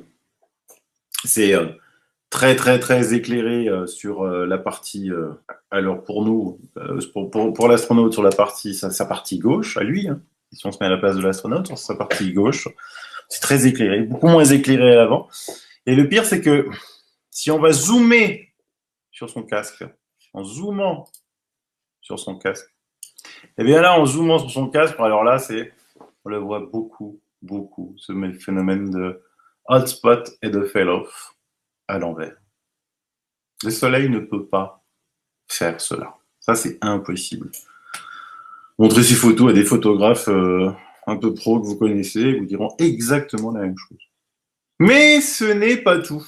C'est très, très, très éclairé sur la partie... alors pour nous, pour l'astronaute, sur la partie, sa partie gauche, à lui, hein, si on se met à la place de l'astronaute, sur sa partie gauche, c'est très éclairé, beaucoup moins éclairé à l'avant. Et le pire, c'est que si on va zoomer sur son casque, en zoomant sur son casque, et bien là, en zoomant sur son casque, alors là, on le voit beaucoup, ce phénomène de hotspot et de fall-off à l'envers. Le soleil ne peut pas faire cela. Ça, c'est impossible. Montrez ces photos à des photographes un peu pros que vous connaissez, ils vous diront exactement la même chose. Mais ce n'est pas tout.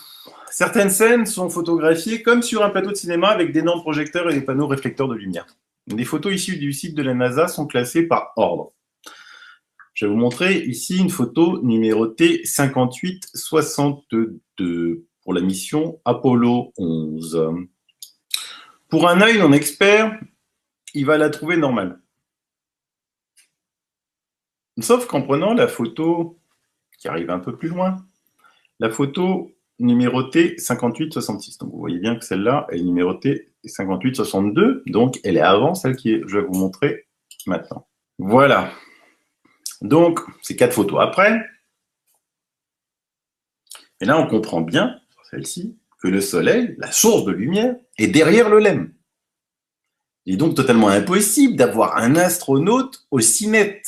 Certaines scènes sont photographiées comme sur un plateau de cinéma avec d'énormes projecteurs et des panneaux réflecteurs de lumière. Les photos issues du site de la NASA sont classées par ordre. Je vais vous montrer ici une photo numérotée 5862 pour la mission Apollo 11. Pour un œil non expert, il va la trouver normale. Sauf qu'en prenant la photo qui arrive un peu plus loin, la photo numérotée 5866. Donc vous voyez bien que celle-là est numérotée 5862, donc elle est avant celle que je vais vous montrer maintenant. Voilà. Donc, c'est 4 photos après. Et là, on comprend bien, sur celle-ci, que le Soleil, la source de lumière, est derrière le LEM. Il est donc totalement impossible d'avoir un astronaute aussi net.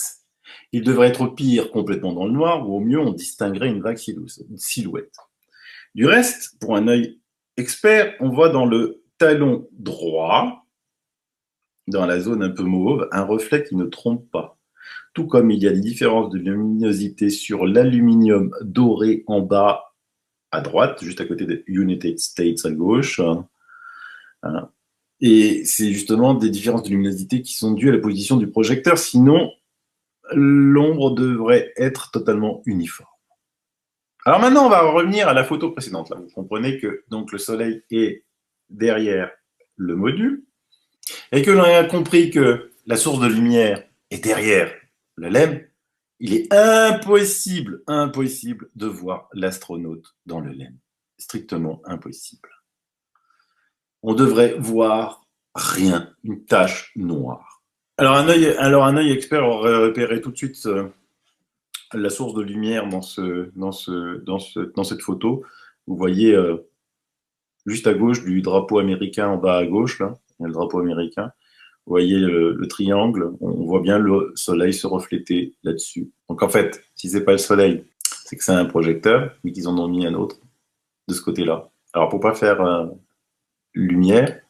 Il devrait être au pire complètement dans le noir, ou au mieux, on distinguerait une vague silhouette. Du reste, pour un œil expert, on voit dans le talon droit, dans la zone un peu mauve, un reflet qui ne trompe pas. Tout comme il y a des différences de luminosité sur l'aluminium doré en bas à droite, juste à côté des United States à gauche. Et c'est justement des différences de luminosité qui sont dues à la position du projecteur, sinon l'ombre devrait être totalement uniforme. Alors maintenant, on va revenir à la photo précédente. Là, vous comprenez que donc, le Soleil est derrière le module et que l'on a compris que la source de lumière est derrière le LEM. Il est impossible de voir l'astronaute dans le LEM. Strictement impossible. On devrait voir rien, une tache noire. Alors un œil expert aurait repéré tout de suite la source de lumière dans cette photo. Vous voyez juste à gauche du drapeau américain en bas à gauche, là, il y a le drapeau américain. Vous voyez le triangle, on voit bien le Soleil se refléter là-dessus. Donc en fait, si ce n'est pas le Soleil, c'est que c'est un projecteur, mais qu'ils en ont mis un autre de ce côté-là. Alors pour ne pas faire lumière,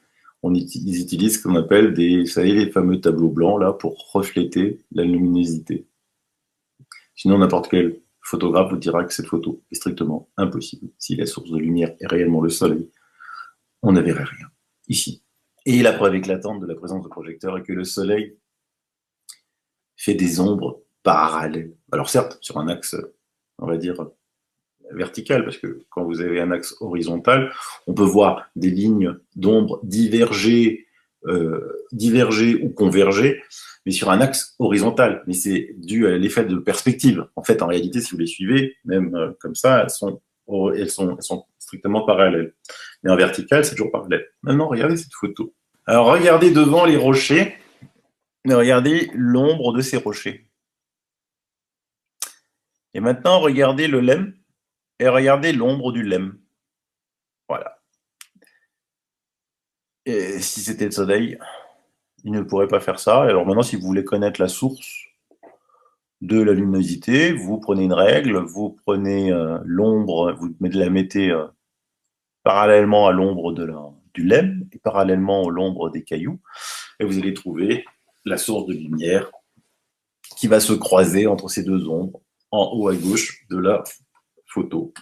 ils utilisent ce qu'on appelle vous savez, les fameux tableaux blancs là, pour refléter la luminosité. Sinon, n'importe quel photographe vous dira que cette photo est strictement impossible. Si la source de lumière est réellement le Soleil, on ne verrait rien ici. Et la preuve éclatante de la présence de projecteurs est que le Soleil fait des ombres parallèles. Alors certes, sur un axe, on va dire, vertical, parce que quand vous avez un axe horizontal, on peut voir des lignes d'ombre diverger ou converger, mais sur un axe horizontal. Mais c'est dû à l'effet de perspective. En fait, en réalité, si vous les suivez, même comme ça, elles sont strictement parallèles. Mais en vertical, c'est toujours parallèle. Maintenant, regardez cette photo. Alors, regardez devant les rochers, mais regardez l'ombre de ces rochers. Et maintenant, regardez le LEM, et regardez l'ombre du LEM. Voilà. Et si c'était le Soleil, il ne pourrait pas faire ça. Alors maintenant, si vous voulez connaître la source de la luminosité, vous prenez une règle, vous prenez l'ombre, vous la mettez parallèlement à l'ombre du LEM et parallèlement à l'ombre des cailloux, et vous allez trouver la source de lumière qui va se croiser entre ces deux ombres en haut à gauche de la photo.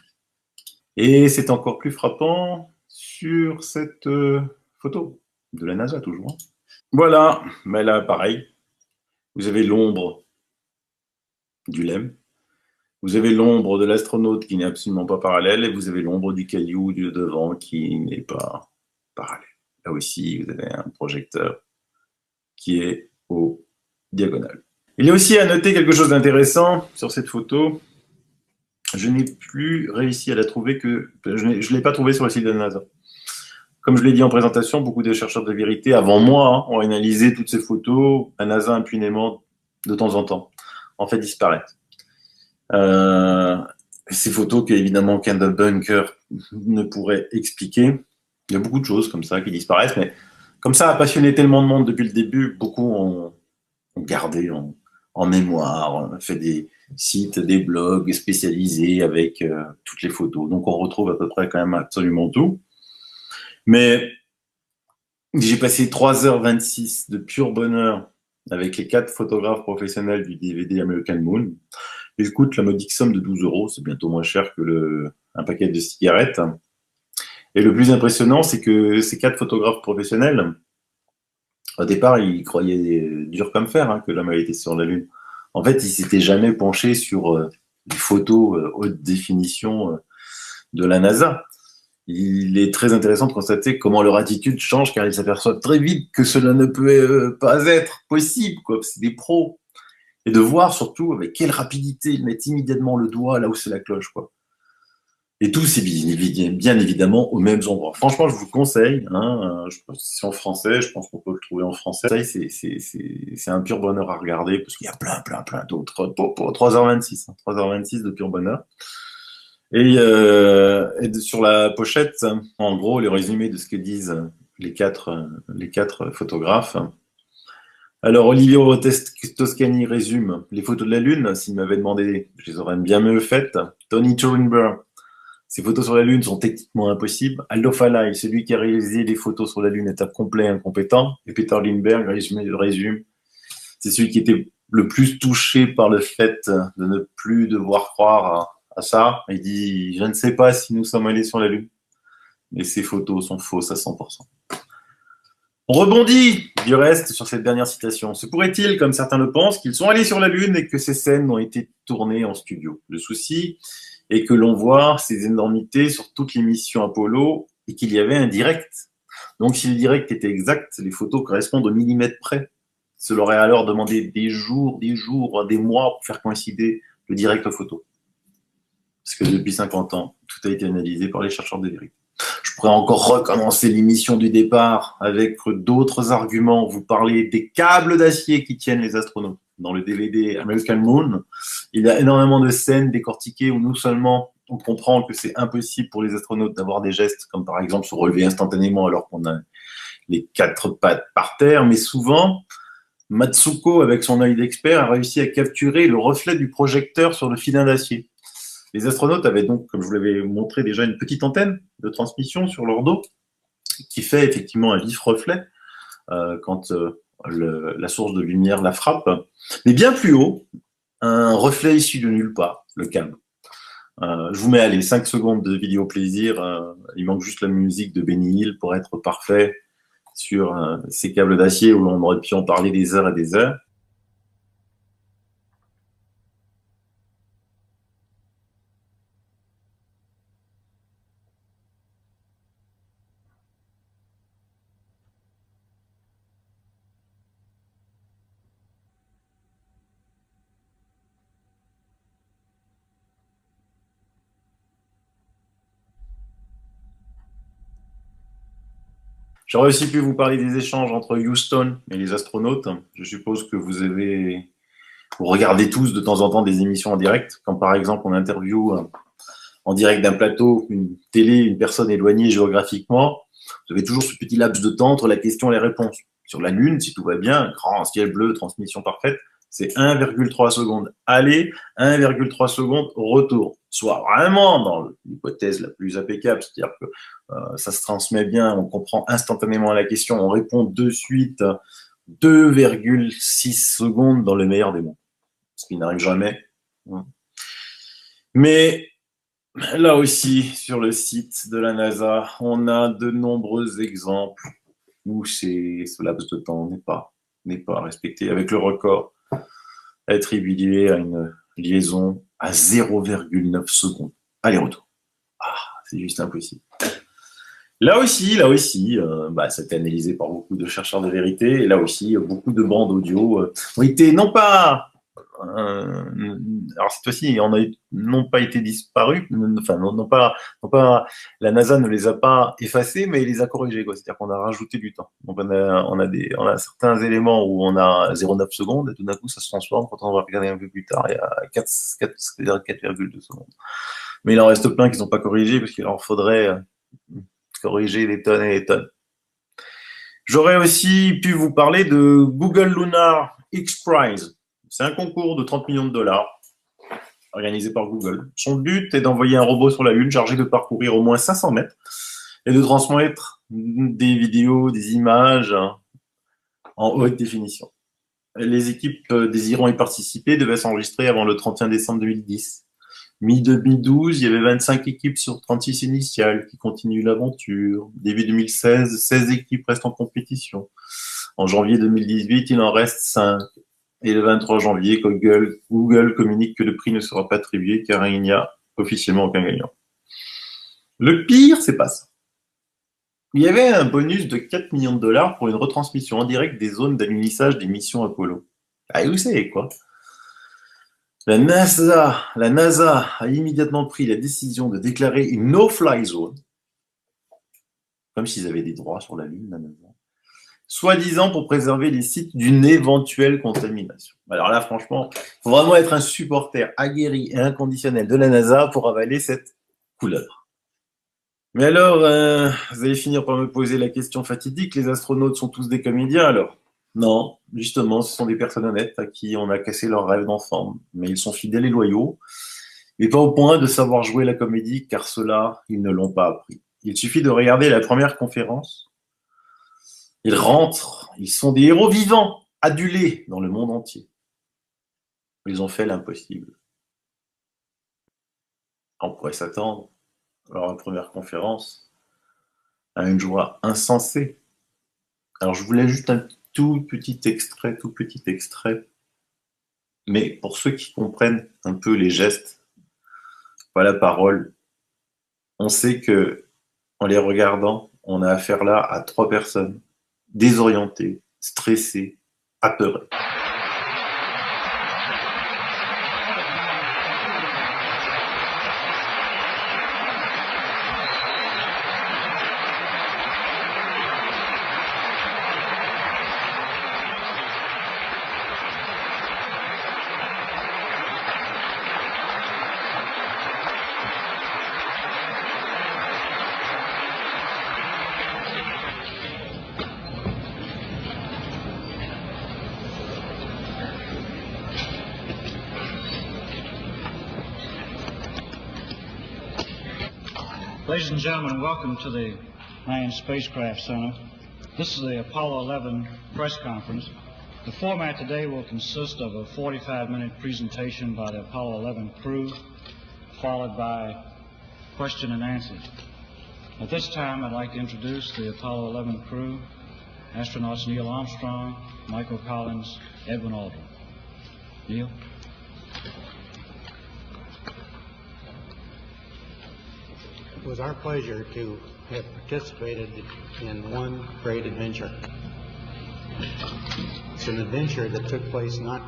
Et c'est encore plus frappant sur cette photo de la NASA toujours. Voilà, mais là pareil, vous avez l'ombre du LEM, vous avez l'ombre de l'astronaute qui n'est absolument pas parallèle, et vous avez l'ombre du caillou du devant qui n'est pas parallèle. Là aussi, vous avez un projecteur qui est au diagonale. Il y a aussi à noter quelque chose d'intéressant sur cette photo. Je n'ai plus réussi à la trouver je ne l'ai pas trouvée sur le site de la NASA. Comme je l'ai dit en présentation, beaucoup de chercheurs de vérité, avant moi, ont analysé toutes ces photos. La NASA, impunément, de temps en temps, en fait disparaître. Ces photos qu'évidemment Kendall Bunker ne pourrait expliquer. Il y a beaucoup de choses comme ça qui disparaissent, mais comme ça a passionné tellement de monde depuis le début, beaucoup ont gardé en mémoire, fait des sites, des blogs spécialisés avec toutes les photos. Donc on retrouve à peu près quand même absolument tout. Mais j'ai passé 3h26 de pur bonheur avec les 4 photographes professionnels du DVD American Moon. Il coûte la modique somme de 12 €, c'est bientôt moins cher que un paquet de cigarettes. Et le plus impressionnant, c'est que ces 4 photographes professionnels, au départ, ils croyaient dur comme fer que l'homme avait été sur la Lune. En fait, il s'était jamais penché sur les photos haute définition de la NASA. Il est très intéressant de constater comment leur attitude change, car ils s'aperçoivent très vite que cela ne peut pas être possible, quoi. C'est des pros. Et de voir surtout avec quelle rapidité ils mettent immédiatement le doigt là où c'est la cloche, quoi. Et tout, c'est bien évidemment aux mêmes endroits. Franchement, je vous conseille, hein, c'est en français, je pense qu'on peut le trouver en français. C'est un pur bonheur à regarder, parce qu'il y a plein d'autres. 3h26, 3h26 de pur bonheur. Et sur la pochette, en gros, le résumé de ce que disent les quatre photographes. Alors, Olivier Toscani résume les photos de la Lune. S'il m'avait demandé, je les aurais bien mieux faites. Tony Turenberg, ces photos sur la Lune sont techniquement impossibles. Aldo Falai, celui qui a réalisé les photos sur la Lune, est incomplet, incompétent. Et Peter Lindbergh résume, c'est celui qui était le plus touché par le fait de ne plus devoir croire à ça. Il dit, je ne sais pas si nous sommes allés sur la Lune, mais ces photos sont fausses à 100%. On rebondit du reste sur cette dernière citation. Se pourrait-il, comme certains le pensent, qu'ils sont allés sur la Lune et que ces scènes ont été tournées en studio? Le souci est que l'on voit ces énormités sur toutes les missions Apollo et qu'il y avait un direct. Donc, si le direct était exact, les photos correspondent au millimètre près. Cela aurait alors demandé des jours, des mois pour faire coïncider le direct aux photos. Parce que depuis 50 ans, tout a été analysé par les chercheurs de vérité. Je pourrais encore recommencer l'émission du départ avec d'autres arguments. Vous parlez des câbles d'acier qui tiennent les astronautes. Dans le DVD American Moon, il y a énormément de scènes décortiquées où non seulement on comprend que c'est impossible pour les astronautes d'avoir des gestes comme par exemple se relever instantanément alors qu'on a les 4 pattes par terre, mais souvent, Matsuko, avec son œil d'expert, a réussi à capturer le reflet du projecteur sur le filin d'acier. Les astronautes avaient donc, comme je vous l'avais montré déjà, une petite antenne de transmission sur leur dos qui fait effectivement un vif reflet quand la source de lumière la frappe. Mais bien plus haut, un reflet issu de nulle part, le câble. Je vous mets allez, 5 secondes de vidéo plaisir. Il manque juste la musique de Benny Hill pour être parfait sur ces câbles d'acier où l'on aurait pu en parler des heures et des heures. J'aurais aussi pu vous parler des échanges entre Houston et les astronautes. Je suppose que vous regardez tous de temps en temps des émissions en direct, quand par exemple on interviewe en direct d'un plateau, une télé, une personne éloignée géographiquement. Vous avez toujours ce petit laps de temps entre la question et les réponses. Sur la Lune, si tout va bien, grand ciel bleu, transmission parfaite, c'est 1,3 secondes aller, 1,3 secondes au retour. Soit vraiment dans l'hypothèse la plus impeccable, c'est-à-dire que ça se transmet bien, on comprend instantanément la question, on répond de suite 2,6 secondes dans le meilleur des mondes. Ce qui n'arrive jamais. Mais là aussi, sur le site de la NASA, on a de nombreux exemples où ce laps de temps n'est pas respecté, avec le record attribué à une liaison à 0,9 secondes. Aller-retour. C'est juste impossible. Là aussi, c'était analysé par beaucoup de chercheurs de vérité, et là aussi, beaucoup de bandes audio ont été, non pas... alors cette fois-ci, n'ont pas été disparus, enfin, non pas, la NASA ne les a pas effacés, mais il les a corrigés, quoi. C'est-à-dire qu'on a rajouté du temps. Donc on a certains éléments où on a 0,9 secondes, et tout d'un coup, ça se transforme quand on va regarder un peu plus tard, il y a 4,2 secondes. Mais il en reste plein qui ne sont pas corrigés, parce qu'il leur faudrait corriger les tonnes et les tonnes. J'aurais aussi pu vous parler de Google Lunar X Prize. C'est un concours de 30 millions de dollars organisé par Google. Son but est d'envoyer un robot sur la Lune chargé de parcourir au moins 500 mètres et de transmettre des vidéos, des images en haute définition. Les équipes désirant y participer devaient s'enregistrer avant le 31 décembre 2010. Mi-2012, il y avait 25 équipes sur 36 initiales qui continuent l'aventure. Début 2016, 16 équipes restent en compétition. En janvier 2018, il en reste 5. Et le 23 janvier, Google communique que le prix ne sera pas attribué car il n'y a officiellement aucun gagnant. Le pire, c'est pas ça. Il y avait un bonus de 4 millions de dollars pour une retransmission en direct des zones d'alunissage des missions Apollo. Ah, vous savez quoi? La NASA a immédiatement pris la décision de déclarer une no-fly zone, comme s'ils avaient des droits sur la Lune, la NASA, soi-disant pour préserver les sites d'une éventuelle contamination. Alors là, franchement, il faut vraiment être un supporter aguerri et inconditionnel de la NASA pour avaler cette couleur. Mais alors, vous allez finir par me poser la question fatidique, les astronautes sont tous des comédiens alors? Non, justement, ce sont des personnes honnêtes à qui on a cassé leur rêve d'enfant, mais ils sont fidèles et loyaux, et pas au point de savoir jouer la comédie, car cela, ils ne l'ont pas appris. Il suffit de regarder la première conférence. Ils rentrent, ils sont des héros vivants, adulés dans le monde entier. Ils ont fait l'impossible. On pourrait s'attendre, lors de la première conférence, à une joie insensée. Alors je voulais juste un tout petit extrait, mais pour ceux qui comprennent un peu les gestes, pas la parole, on sait que en les regardant, on a affaire là à 3 personnes désorientées, stressées, apeurées. Ladies and gentlemen, welcome to the Mayan Spacecraft Center. This is the Apollo 11 press conference. The format today will consist of a 45-minute presentation by the Apollo 11 crew, followed by question and answers. At this time, I'd like to introduce the Apollo 11 crew, astronauts Neil Armstrong, Michael Collins, Edwin Aldrin. Neil? It was our pleasure to have participated in one great adventure. It's an adventure that took place not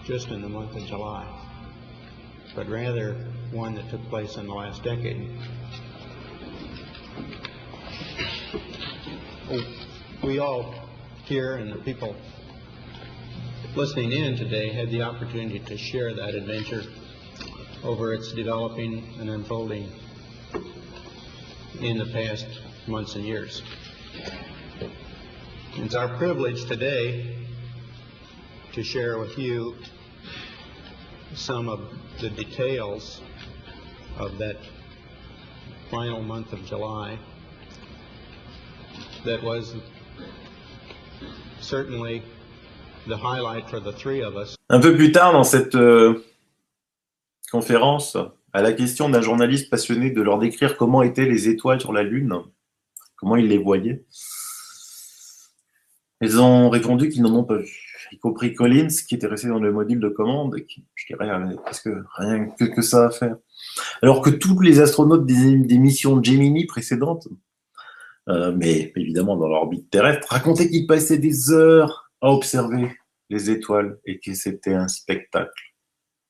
just in the month of July, but rather one that took place in the last decade. We all here and the people listening in today had the opportunity to share that adventure over its developing and unfolding in the past months and years. It's our privilege today to share with you some of the details of that final month of July that was certainly the highlight for the three of us. Un peu plus tard dans cette conférence, à la question d'un journaliste passionné de leur décrire comment étaient les étoiles sur la Lune, comment ils les voyaient, ils ont répondu qu'ils n'en ont pas vu, y compris Collins, qui était resté dans le module de commande, et qui, je dirais, parce que rien que ça à faire. Alors que tous les astronautes des missions Gemini précédentes, mais évidemment dans l'orbite terrestre, racontaient qu'ils passaient des heures à observer les étoiles et que c'était un spectacle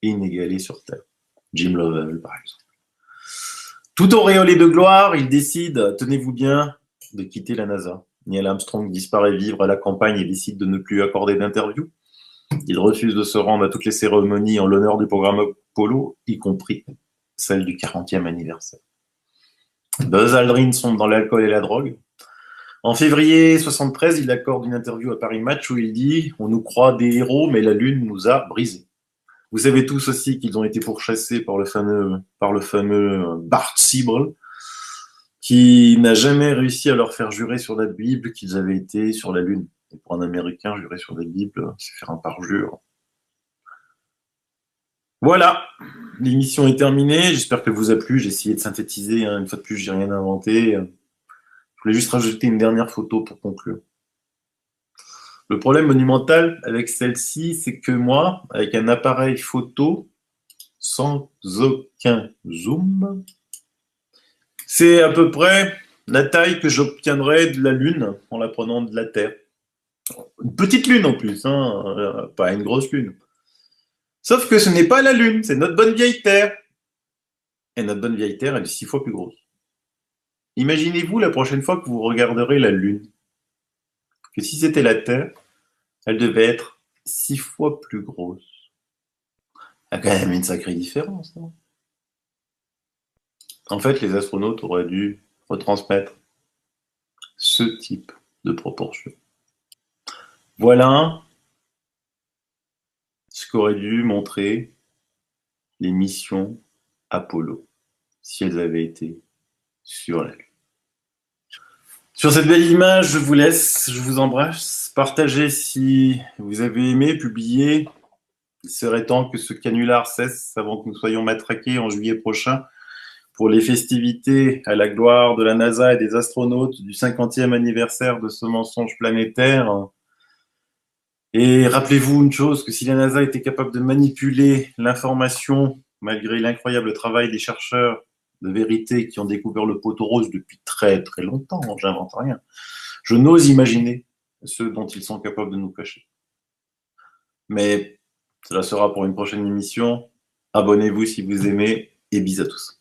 inégalé sur Terre. Jim Lovell, par exemple. Tout auréolé de gloire, il décide, tenez-vous bien, de quitter la NASA. Neil Armstrong disparaît vivre à la campagne et décide de ne plus accorder d'interview. Il refuse de se rendre à toutes les cérémonies en l'honneur du programme Apollo, y compris celle du 40e anniversaire. Buzz Aldrin sombre dans l'alcool et la drogue. En février 1973, il accorde une interview à Paris Match où il dit « On nous croit des héros, mais la Lune nous a brisés ». Vous savez tous aussi qu'ils ont été pourchassés par le fameux Bart Sibrel, qui n'a jamais réussi à leur faire jurer sur la Bible qu'ils avaient été sur la Lune. Et pour un Américain, jurer sur la Bible, c'est faire un parjure. Voilà, l'émission est terminée. J'espère qu'elle vous a plu. J'ai essayé de synthétiser. Une fois de plus, j'ai rien inventé. Je voulais juste rajouter une dernière photo pour conclure. Le problème monumental avec celle-ci, c'est que moi, avec un appareil photo sans aucun zoom, c'est à peu près la taille que j'obtiendrais de la Lune en la prenant de la Terre. Une petite Lune en plus, hein, pas une grosse Lune. Sauf que ce n'est pas la Lune, c'est notre bonne vieille Terre. Et notre bonne vieille Terre, elle est 6 fois plus grosse. Imaginez-vous la prochaine fois que vous regarderez la Lune, que si c'était la Terre, elle devait être 6 fois plus grosse. Il y a quand même une sacrée différence, non? En fait, les astronautes auraient dû retransmettre ce type de proportion. Voilà ce qu'auraient dû montrer les missions Apollo si elles avaient été sur la Lune. Sur cette belle image, je vous laisse, je vous embrasse. Partagez si vous avez aimé, publiez. Il serait temps que ce canular cesse avant que nous soyons matraqués en juillet prochain pour les festivités à la gloire de la NASA et des astronautes du 50e anniversaire de ce mensonge planétaire. Et rappelez-vous une chose, que si la NASA était capable de manipuler l'information, malgré l'incroyable travail des chercheurs de vérité qui ont découvert le poteau rose depuis très très longtemps, j'invente rien, je n'ose imaginer ce dont ils sont capables de nous cacher. Mais cela sera pour une prochaine émission. Abonnez-vous si vous aimez et bisous à tous.